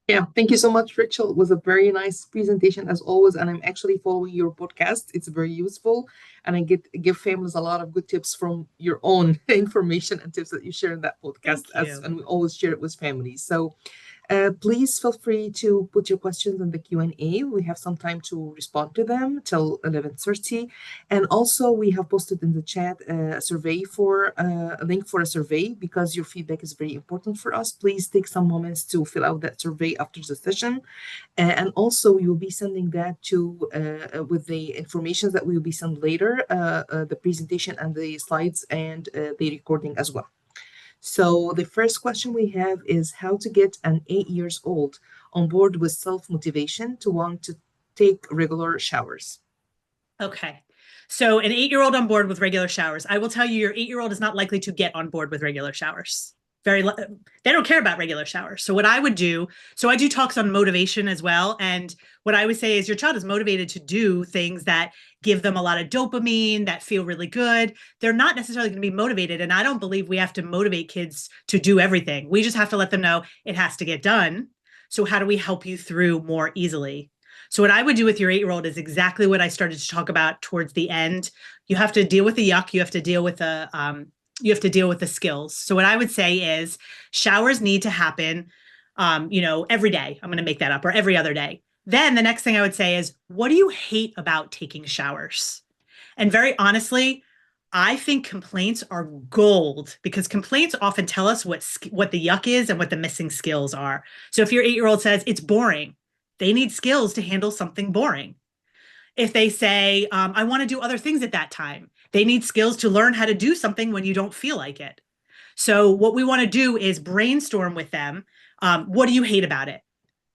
Speaker 1: Yeah, thank you so much, Rachel. It was a very nice presentation as always, and I'm actually following your podcast. It's very useful, and I give families a lot of good tips from your own information and tips that you share in that podcast, and we always share it with families. So please feel free to put your questions in the Q&A. We have some time to respond to them till 11:30. And also we have posted in the chat a link for a survey because your feedback is very important for us. Please take some moments to fill out that survey after the session. And also you'll be sending that with the information that we will be sent later, the presentation and the slides and the recording as well. So the first question we have is how to get an 8-year-old on board with self-motivation to want to take regular showers.
Speaker 2: Okay. So an 8-year-old on board with regular showers. I will tell you, your 8-year-old is not likely to get on board with regular showers. They don't care about regular showers. So what I would do, so I do talks on motivation as well. And what I would say is your child is motivated to do things that give them a lot of dopamine, that feel really good. They're not necessarily going to be motivated. And I don't believe we have to motivate kids to do everything. We just have to let them know it has to get done. So how do we help you through more easily? So what I would do with your 8-year-old is exactly what I started to talk about towards the end. You have to deal with the yuck. You have to deal with the skills. So what I would say is showers need to happen, every day. I'm going to make that up, or every other day. Then the next thing I would say is, what do you hate about taking showers? And very honestly, I think complaints are gold because complaints often tell us what the yuck is and what the missing skills are. So if your 8-year-old says it's boring, they need skills to handle something boring. If they say, I want to do other things at that time, they need skills to learn how to do something when you don't feel like it. So what we want to do is brainstorm with them. What do you hate about it?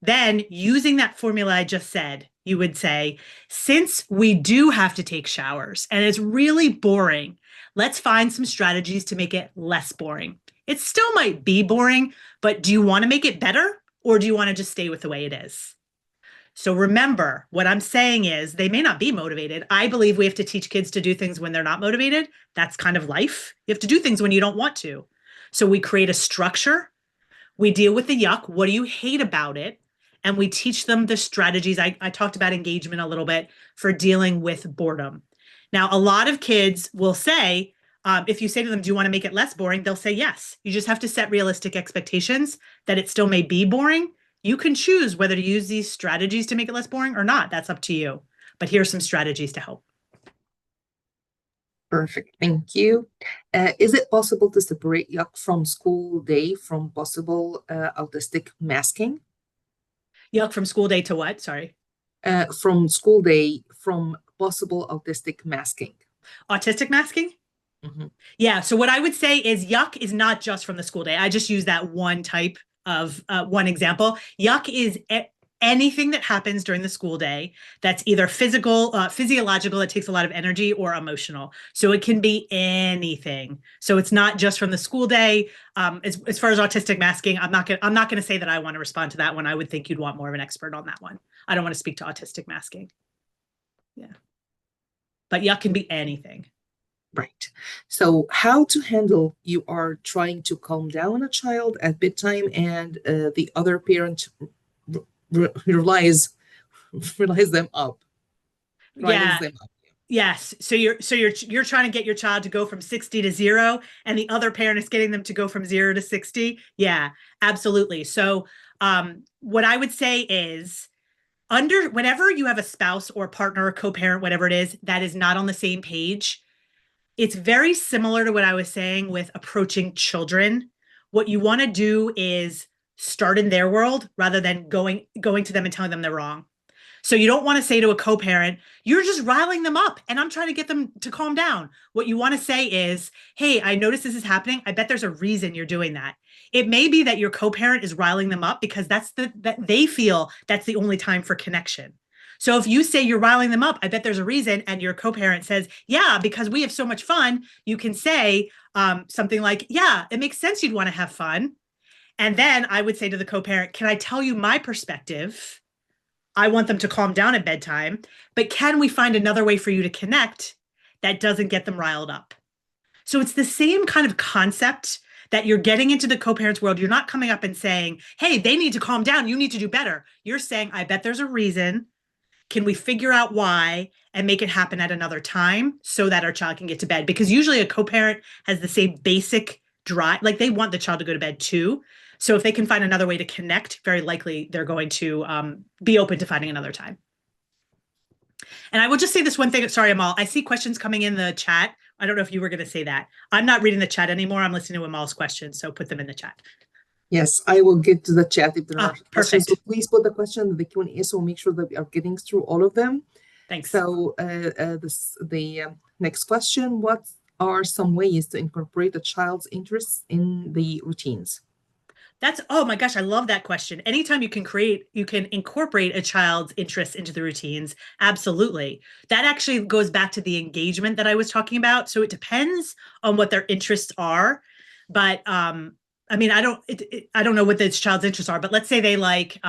Speaker 2: Then, using that formula I just said, you would say, since we do have to take showers and it's really boring, let's find some strategies to make it less boring. It still might be boring, but do you want to make it better or do you want to just stay with the way it is? So remember, what I'm saying is they may not be motivated. I believe we have to teach kids to do things when they're not motivated. That's kind of life. You have to do things when you don't want to. So we create a structure. We deal with the yuck. What do you hate about it? And we teach them the strategies. I talked about engagement a little bit for dealing with boredom. Now, a lot of kids will say, if you say to them, do you want to make it less boring? They'll say yes. You just have to set realistic expectations that it still may be boring. You can choose whether to use these strategies to make it less boring or not. That's up to you. But here's some strategies to help.
Speaker 1: Perfect. Thank you. Is it possible to separate yuck from school day from possible autistic masking?
Speaker 2: Yuck from school day to what? Sorry.
Speaker 1: From school day from possible autistic masking.
Speaker 2: Autistic masking?
Speaker 1: Mm-hmm.
Speaker 2: Yeah. So what I would say is yuck is not just from the school day. I just use that one type of one example. Yuck is anything that happens during the school day that's either physiological, that takes a lot of energy, or emotional. So it can be anything. So it's not just from the school day. As far as autistic masking, I'm not gonna say that I want to respond to that one. I would think you'd want more of an expert on that one. I don't want to speak to autistic masking. Yeah. But yuck can be anything.
Speaker 1: Right. So how to handle, you are trying to calm down a child at bedtime and the other parent relies them up.
Speaker 2: Yeah.
Speaker 1: Them up.
Speaker 2: Yes. So you're trying to get your child to go from 60 to 0 and the other parent is getting them to go from 0 to 60. Yeah, absolutely. So what I would say is whenever you have a spouse or partner or co-parent, whatever it is, that is not on the same page, it's very similar to what I was saying with approaching children. What you want to do is start in their world rather than going to them and telling them they're wrong. So you don't want to say to a co-parent, you're just riling them up and I'm trying to get them to calm down. What you want to say is, hey, I notice this is happening. I bet there's a reason you're doing that. It may be that your co-parent is riling them up because that they feel that's the only time for connection. So if you say you're riling them up, I bet there's a reason, and your co-parent says, yeah, because we have so much fun, you can say something like, yeah, it makes sense you'd want to have fun. And then I would say to the co-parent, can I tell you my perspective? I want them to calm down at bedtime, but can we find another way for you to connect that doesn't get them riled up? So it's the same kind of concept that you're getting into the co-parent's world. You're not coming up and saying, hey, they need to calm down. You need to do better. You're saying, I bet there's a reason. Can we figure out why and make it happen at another time so that our child can get to bed? Because usually a co-parent has the same basic drive, like they want the child to go to bed too. So if they can find another way to connect, very likely they're going to be open to finding another time. And I will just say this one thing. Sorry, Amal. I see questions coming in the chat. I don't know if you were going to say that. I'm not reading the chat anymore. I'm listening to Amal's questions, so put them in the chat.
Speaker 1: Yes, I will get to the chat if there are questions.
Speaker 2: Perfect.
Speaker 1: So please put the question in the Q&A, so we'll make sure that we are getting through all of them.
Speaker 2: Thanks.
Speaker 1: So the next question, what are some ways to incorporate a child's interests in the routines?
Speaker 2: Oh my gosh, I love that question. Anytime you can incorporate a child's interests into the routines, absolutely. That actually goes back to the engagement that I was talking about. So it depends on what their interests are. But I mean, I don't know what this child's interests are, but let's say they like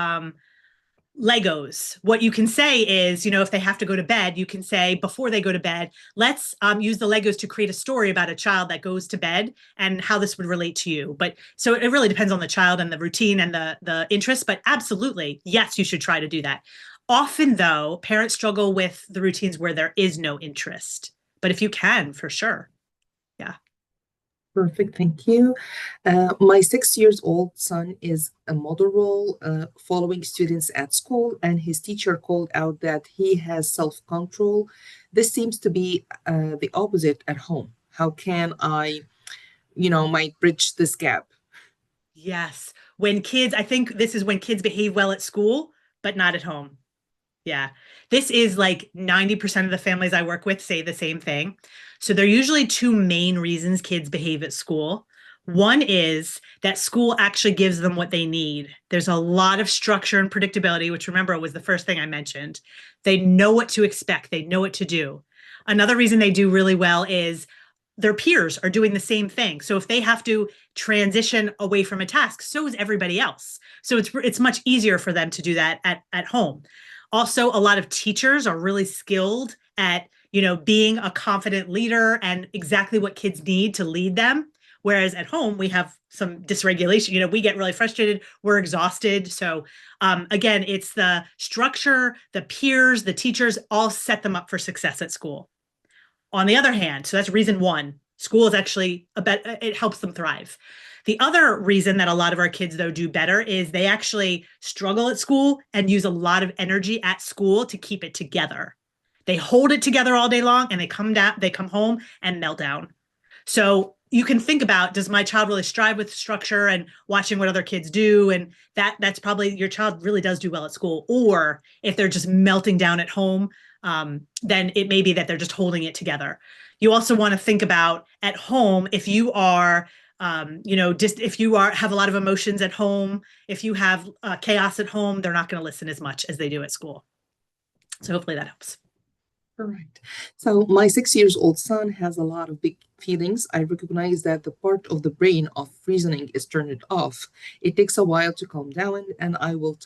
Speaker 2: Legos. What you can say is, if they have to go to bed, you can say before they go to bed, let's use the Legos to create a story about a child that goes to bed and how this would relate to you. But so it really depends on the child and the routine and the interest, but absolutely, yes, you should try to do that. Often though, parents struggle with the routines where there is no interest, but if you can, for sure. Yeah.
Speaker 1: Perfect, thank you. My 6-year-old son is a model role following students at school, and his teacher called out that he has self-control. This seems to be the opposite at home. How can I, might bridge this gap?
Speaker 2: Yes. I think this is when kids behave well at school, but not at home. Yeah. This is like 90% of the families I work with say the same thing. So there are usually two main reasons kids behave at school. One is that school actually gives them what they need. There's a lot of structure and predictability, which remember was the first thing I mentioned. They know what to expect, they know what to do. Another reason they do really well is their peers are doing the same thing. So if they have to transition away from a task, so is everybody else. So it's much easier for them to do that at home. Also, a lot of teachers are really skilled at, being a confident leader and exactly what kids need to lead them. Whereas at home, we have some dysregulation. We get really frustrated. We're exhausted. So again, it's the structure, the peers, the teachers all set them up for success at school. On the other hand, so that's reason one, school is actually it helps them thrive. The other reason that a lot of our kids, though, do better is they actually struggle at school and use a lot of energy at school to keep it together. They hold it together all day long and they come home and melt down. So you can think about, does my child really strive with structure and watching what other kids do? And that's probably your child really does do well at school. Or if they're just melting down at home, then it may be that they're just holding it together. You also want to think about at home, if you are if you have a lot of emotions at home, if you have chaos at home, they're not going to listen as much as they do at school. So hopefully that helps.
Speaker 1: Correct. So my 6 years old son has a lot of big feelings. I recognize that the part of the brain of reasoning is turned off. It takes a while to calm down, and I will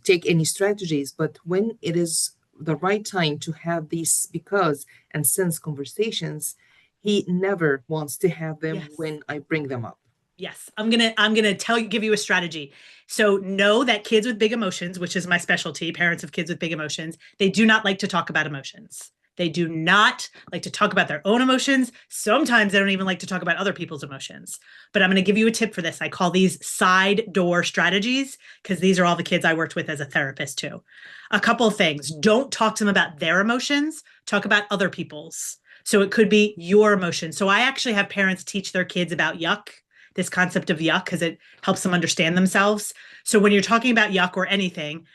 Speaker 1: take any strategies. But when it is the right time to have these because and since conversations, he never wants to have them
Speaker 2: Yes.
Speaker 1: when I bring them up.
Speaker 2: Yes, I'm gonna give you a strategy. So know that kids with big emotions, which is my specialty, parents of kids with big emotions, they do not like to talk about emotions. They do not like to talk about their own emotions. Sometimes they don't even like to talk about other people's emotions. But I'm going to give you a tip for this. I call these side door strategies because these are all the kids I worked with as a therapist too. A couple of things. Don't talk to them about their emotions. Talk about other people's. So it could be your emotion. So I actually have parents teach their kids about yuck, this concept of yuck, because it helps them understand themselves. So when you're talking about yuck or anything,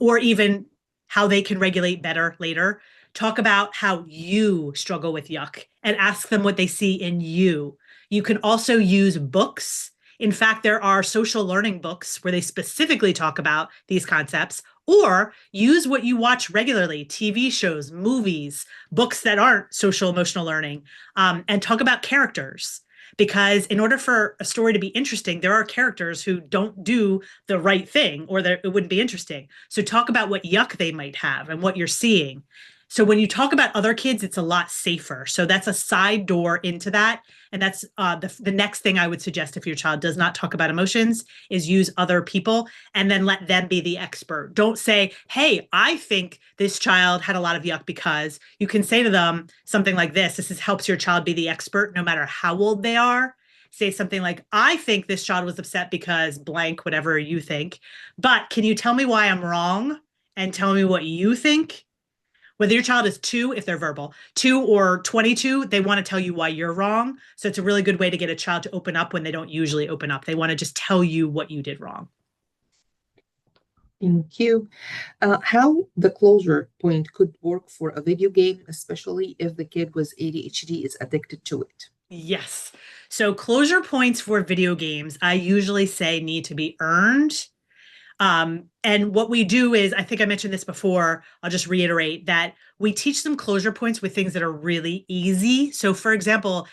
Speaker 2: or even how they can regulate better later, talk about how you struggle with yuck and ask them what they see in you. You can also use books. In fact, there are social learning books where they specifically talk about these concepts, or use what you watch regularly, TV shows, movies, books that aren't social emotional learning, and talk about characters. Because in order for a story to be interesting, there are characters who don't do the right thing or that it wouldn't be interesting. So talk about what yuck they might have and what you're seeing. So when you talk about other kids, it's a lot safer. So that's a side door into that. And that's the next thing I would suggest if your child does not talk about emotions is use other people and then let them be the expert. Don't say, hey, I think this child had a lot of yuck because. You can say to them something like this. This helps your child be the expert no matter how old they are. Say something like, I think this child was upset because blank, whatever you think. But can you tell me why I'm wrong and tell me what you think? Whether your child is 2, if they're verbal, 2 or 22, they want to tell you why you're wrong. So it's a really good way to get a child to open up when they don't usually open up. They want to just tell you what you did wrong.
Speaker 1: Thank you. How the closure point could work for a video game, especially if the kid with ADHD is addicted to it.
Speaker 2: Yes. So closure points for video games, I usually say need to be earned. And what we do is, I think I mentioned this before, I'll just reiterate that we teach them closure points with things that are really easy. So for example,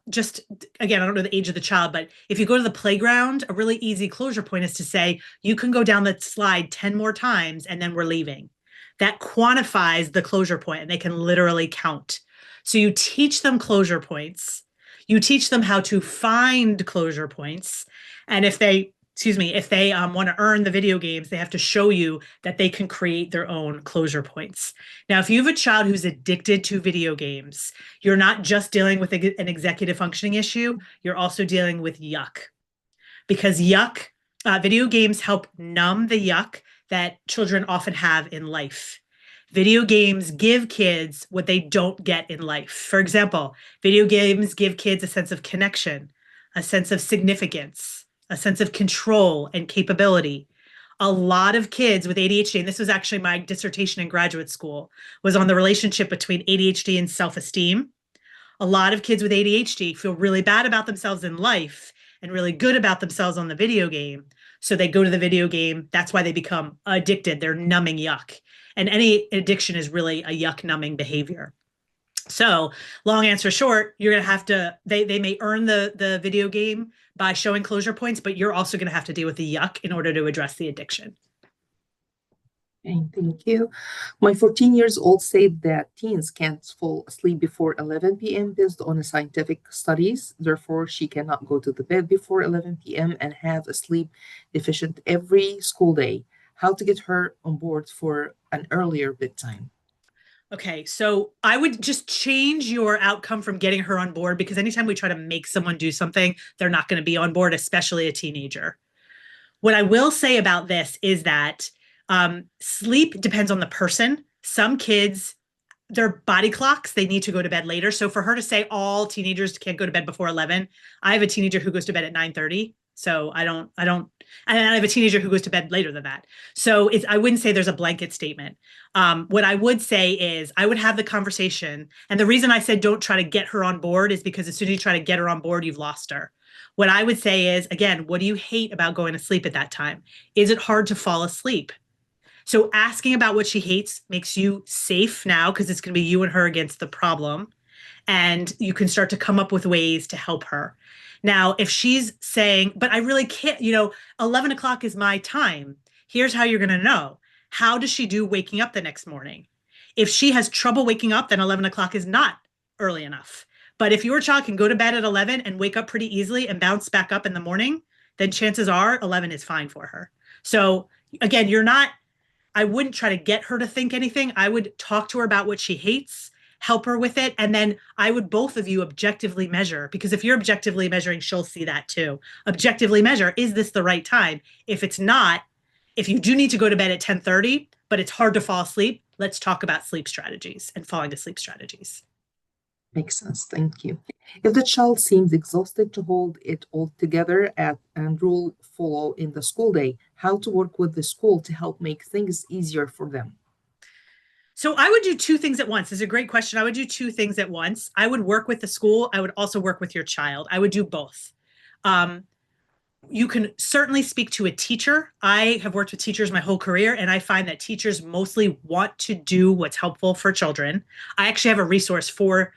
Speaker 2: just again, I don't know the age of the child, but if you go to the playground, a really easy closure point is to say, you can go down the slide 10 more times and then we're leaving. That quantifies the closure point and they can literally count. So you teach them closure points. You teach them how to find closure points. And if they want to earn the video games, they have to show you that they can create their own closure points. Now, if you have a child who's addicted to video games, you're not just dealing with an executive functioning issue, you're also dealing with yuck. Because video games help numb the yuck that children often have in life. Video games give kids what they don't get in life. For example, video games give kids a sense of connection, a sense of significance, a sense of control and capability. A lot of kids with ADHD, and this was actually my dissertation in graduate school, was on the relationship between ADHD and self-esteem. A lot of kids with ADHD feel really bad about themselves in life and really good about themselves on the video game. So they go to the video game. That's why they become addicted. They're numbing yuck. And any addiction is really a yuck numbing behavior. So long answer short, you're going to have to, they may earn the video game by showing closure points, but you're also going to have to deal with the yuck in order to address the addiction.
Speaker 1: Okay, thank you. My 14 years old said that teens can't fall asleep before 11 p.m. based on scientific studies. Therefore, she cannot go to the bed before 11 p.m. and have a sleep deficient every school day. How to get her on board for an earlier bedtime?
Speaker 2: Okay, so I would just change your outcome from getting her on board, because anytime we try to make someone do something, they're not going to be on board, especially a teenager. What I will say about this is that sleep depends on the person. Some kids, their body clocks, they need to go to bed later. So for her to say all teenagers can't go to bed before 11, I have a teenager who goes to bed at 9:30. So and I have a teenager who goes to bed later than that. So I wouldn't say there's a blanket statement. What I would say is I would have the conversation. And the reason I said don't try to get her on board is because as soon as you try to get her on board, you've lost her. What I would say is, again, what do you hate about going to sleep at that time? Is it hard to fall asleep? So asking about what she hates makes you safe now, because it's going to be you and her against the problem. And you can start to come up with ways to help her. Now, if she's saying, but I really can't, 11 o'clock is my time. Here's how you're going to know. How does she do waking up the next morning? If she has trouble waking up, then 11 o'clock is not early enough. But if your child can go to bed at 11 and wake up pretty easily and bounce back up in the morning, then chances are 11 is fine for her. So again, I wouldn't try to get her to think anything. I would talk to her about what she hates, help her with it. And then I would both of you objectively measure, because if you're objectively measuring, she'll see that too. Objectively measure, is this the right time? If it's not, if you do need to go to bed at 10:30, but it's hard to fall asleep, let's talk about sleep strategies and falling to sleep strategies.
Speaker 1: Makes sense. Thank you. If the child seems exhausted to hold it all together and rule follow in the school day, how to work with the school to help make things easier for them?
Speaker 2: So I would do two things at once. It's a great question. I would do two things at once. I would work with the school. I would also work with your child. I would do both. You can certainly speak to a teacher. I have worked with teachers my whole career, and I find that teachers mostly want to do what's helpful for children. I actually have a resource for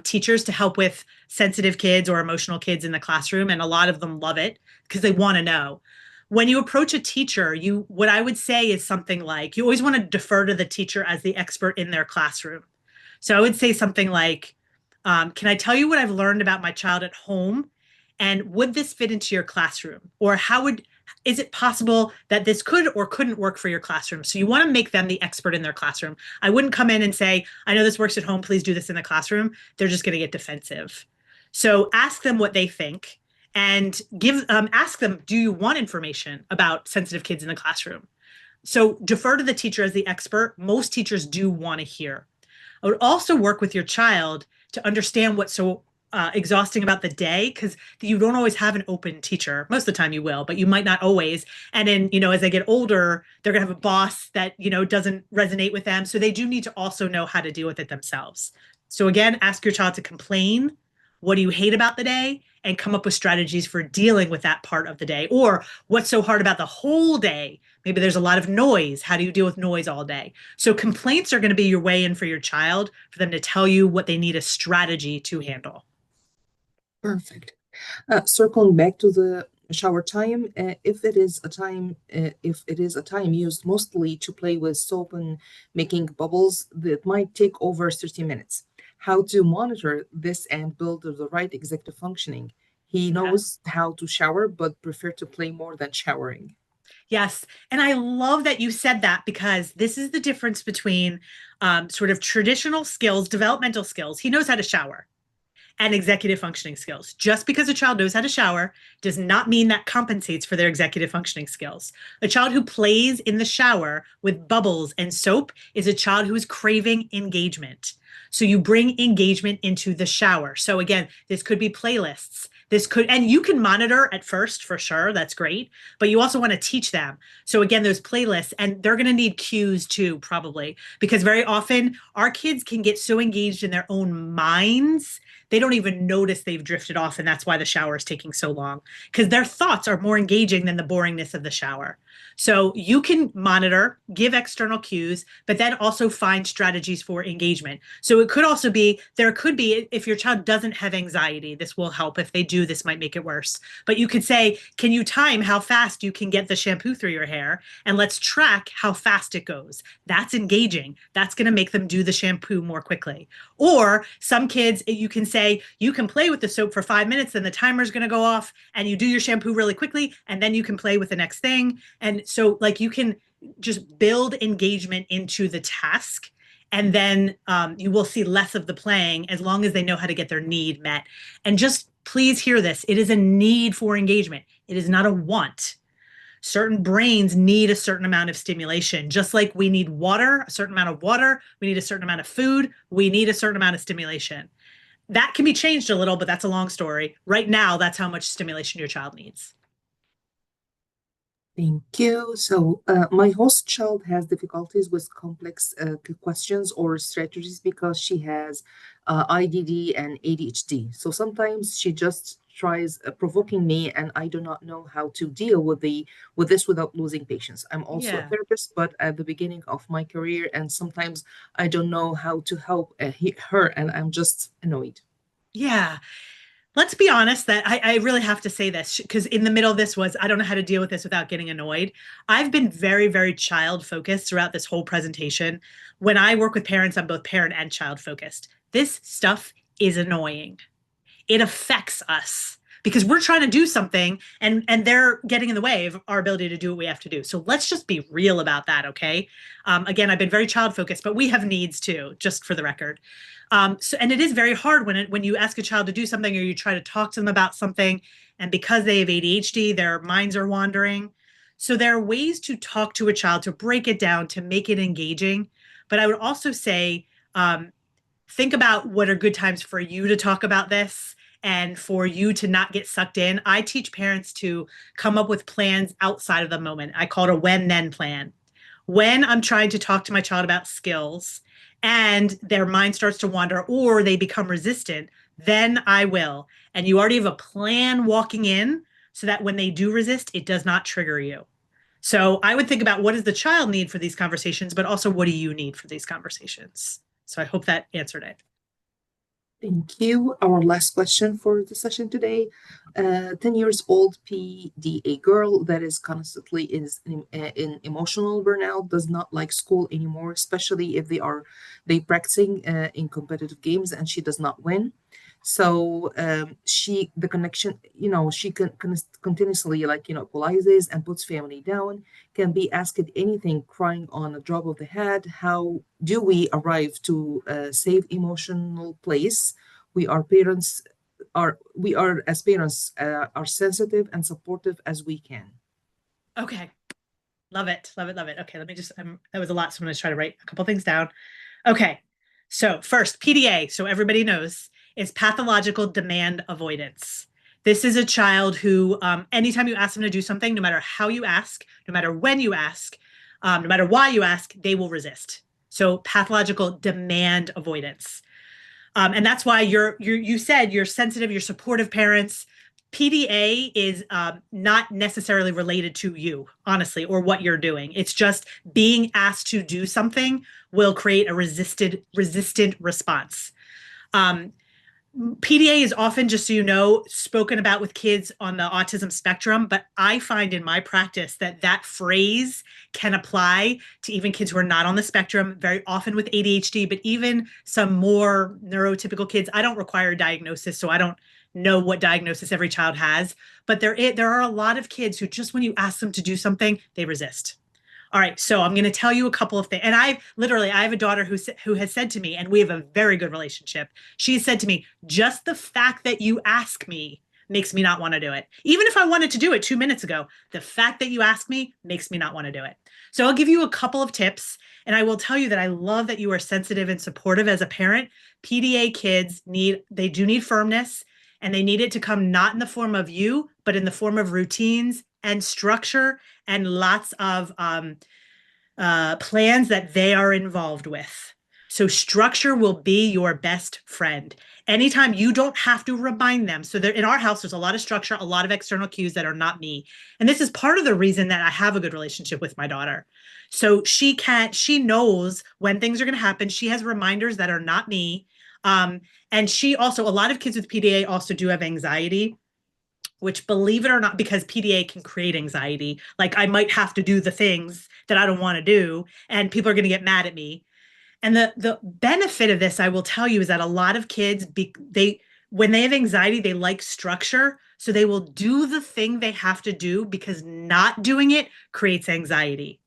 Speaker 2: teachers to help with sensitive kids or emotional kids in the classroom, and a lot of them love it because they want to know. When you approach a teacher, what I would say is something like, you always want to defer to the teacher as the expert in their classroom. So I would say something like, can I tell you what I've learned about my child at home? And would this fit into your classroom? Or is it possible that this could or couldn't work for your classroom? So you want to make them the expert in their classroom. I wouldn't come in and say, I know this works at home, please do this in the classroom. They're just going to get defensive. So ask them what they think, and ask them, do you want information about sensitive kids in the classroom? So defer to the teacher as the expert. Most teachers do want to hear. I would also work with your child to understand what's so exhausting about the day, because you don't always have an open teacher. Most of the time you will, but you might not always. And then, as they get older, they're going to have a boss that, doesn't resonate with them. So they do need to also know how to deal with it themselves. So again, ask your child to complain. What do you hate about the day? And come up with strategies for dealing with that part of the day. Or what's so hard about the whole day? Maybe there's a lot of noise. How do you deal with noise all day? So complaints are going to be your way in for your child, for them to tell you what they need a strategy to handle.
Speaker 1: Perfect. Circling back to the shower time, if it is a time used mostly to play with soap and making bubbles, that might take over 30 minutes. How to monitor this and build the right executive functioning? He knows how to shower, but prefer to play more than showering.
Speaker 2: Yes. And I love that you said that, because this is the difference between sort of traditional skills, developmental skills. He knows how to shower, and executive functioning skills. Just because a child knows how to shower does not mean that compensates for their executive functioning skills. A child who plays in the shower with bubbles and soap is a child who is craving engagement. So you bring engagement into the shower. So again, this could be playlists. This could, and you can monitor at first for sure. That's great. But you also want to teach them. So again, those playlists, and they're going to need cues too, probably, because very often our kids can get so engaged in their own minds, they don't even notice they've drifted off. And that's why the shower is taking so long, because their thoughts are more engaging than the boringness of the shower. So you can monitor, give external cues, but then also find strategies for engagement. So it could also be, there could be, if your child doesn't have anxiety, this will help. If they do, this might make it worse. But you could say, can you time how fast you can get the shampoo through your hair? And let's track how fast it goes. That's engaging. That's going to make them do the shampoo more quickly. Or some kids, you can say, you can play with the soap for 5 minutes, then the timer's going to go off and you do your shampoo really quickly, and then you can play with the next thing. And so like you can just build engagement into the task, and then you will see less of the playing as long as they know how to get their need met. And just please hear this. It is a need for engagement. It is not a want. Certain brains need a certain amount of stimulation, just like we need water, a certain amount of water, we need a certain amount of food, we need a certain amount of stimulation. That can be changed a little, but that's a long story. Right now, that's how much stimulation your child needs.
Speaker 1: Thank you. So, my host child has difficulties with complex questions or strategies because she has IDD and ADHD. So sometimes she just tries provoking me, and I do not know how to deal with this without losing patience. I'm also a
Speaker 2: Yeah.
Speaker 1: therapist, but at the beginning of my career, and sometimes I don't know how to help her, and I'm just annoyed.
Speaker 2: Yeah. Let's be honest that I really have to say this, because in the middle of this was, I don't know how to deal with this without getting annoyed. I've been very, very child focused throughout this whole presentation. When I work with parents, I'm both parent and child focused. This stuff is annoying. It affects us because we're trying to do something, and they're getting in the way of our ability to do what we have to do. So let's just be real about that, okay? Again, I've been very child focused, but we have needs too, just for the record. And it is very hard when you ask a child to do something or you try to talk to them about something, and because they have ADHD, their minds are wandering. So there are ways to talk to a child to break it down, to make it engaging. But I would also say, think about what are good times for you to talk about this and for you to not get sucked in. I teach parents to come up with plans outside of the moment. I call it a when then plan. When I'm trying to talk to my child about skills and their mind starts to wander or they become resistant, then I will. And you already have a plan walking in so that when they do resist, it does not trigger you. So I would think about, what does the child need for these conversations, but also what do you need for these conversations? So I hope that answered it.
Speaker 1: Thank you. Our last question for the session today. 10 years old PDA girl that is constantly in emotional burnout, does not like school anymore, especially if they practicing in competitive games and she does not win. So the connection, she continuously equalizes and puts family down, can be asked anything, crying on a drop of the hat. How do we arrive to a safe emotional place? We are parents, we are as parents are sensitive and supportive as we can.
Speaker 2: Okay. Love it. Love it. Love it. Okay. Let me just, that was a lot. So I'm going to try to write a couple things down. Okay. So first, PDA, so everybody knows, is pathological demand avoidance. This is a child who, anytime you ask them to do something, no matter how you ask, no matter when you ask, no matter why you ask, they will resist. So pathological demand avoidance. And that's why you said you're sensitive, you're supportive parents. PDA is not necessarily related to you, honestly, or what you're doing. It's just being asked to do something will create a resistant response. PDA is often, just so you know, spoken about with kids on the autism spectrum, but I find in my practice that that phrase can apply to even kids who are not on the spectrum, very often with ADHD, but even some more neurotypical kids. I don't require a diagnosis, so I don't know what diagnosis every child has, but there are a lot of kids who just when you ask them to do something, they resist. All right, so I'm going to tell you a couple of things. And I have a daughter who has said to me, and we have a very good relationship. She said to me, just the fact that you ask me makes me not want to do it. Even if I wanted to do it 2 minutes ago, the fact that you ask me makes me not want to do it. So I'll give you a couple of tips. And I will tell you that I love that you are sensitive and supportive as a parent. PDA kids do need firmness. And they need it to come not in the form of you, but in the form of routines and structure and lots of plans that they are involved with. So structure will be your best friend. Anytime you don't have to remind them. So there, in our house, there's a lot of structure, a lot of external cues that are not me. And this is part of the reason that I have a good relationship with my daughter. So she knows when things are going to happen. She has reminders that are not me. And she also, a lot of kids with PDA also do have anxiety, which, believe it or not, because PDA can create anxiety. Like, I might have to do the things that I don't want to do, and people are going to get mad at me. And the benefit of this, I will tell you, is that a lot of kids, when they have anxiety, they like structure. So they will do the thing they have to do because not doing it creates anxiety.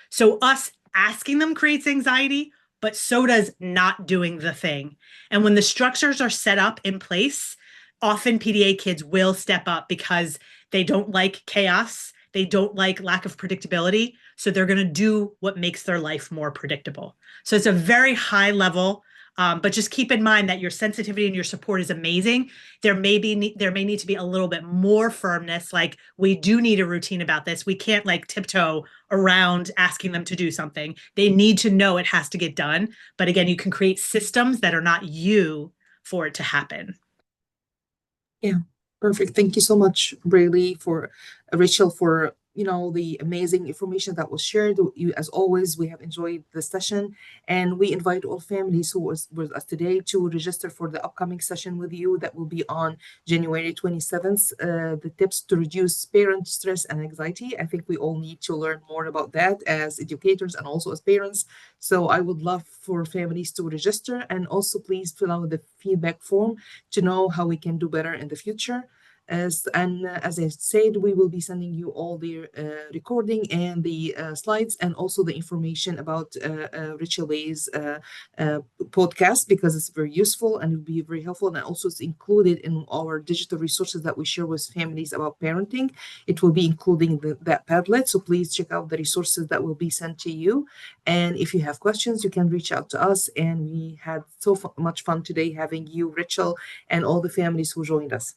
Speaker 2: So us asking them creates anxiety, but so does not doing the thing. And when the structures are set up in place, often PDA kids will step up because they don't like chaos. They don't like lack of predictability. So they're going to do what makes their life more predictable. So it's a very high level, but just keep in mind that your sensitivity and your support is amazing. There may need to be a little bit more firmness. Like, we do need a routine about this. We can't like tiptoe around asking them to do something. They need to know it has to get done. But again, you can create systems that are not you for it to happen.
Speaker 1: Yeah, perfect. Thank you so much, Rachel, for the amazing information that was shared. You, as always, we have enjoyed the session, and we invite all families who was with us today to register for the upcoming session with you that will be on January 27th. The tips to reduce parent stress and anxiety. I think we all need to learn more about that as educators and also as parents. So I would love for families to register, and also please fill out the feedback form to know how we can do better in the future. As I said, we will be sending you all the recording and the slides, and also the information about Rachel Bay's podcast, because it's very useful and it will be very helpful. And also, it's included in our digital resources that we share with families about parenting. It will be including that Padlet. So please check out the resources that will be sent to you. And if you have questions, you can reach out to us. And we had so much fun today having you, Rachel, and all the families who joined us.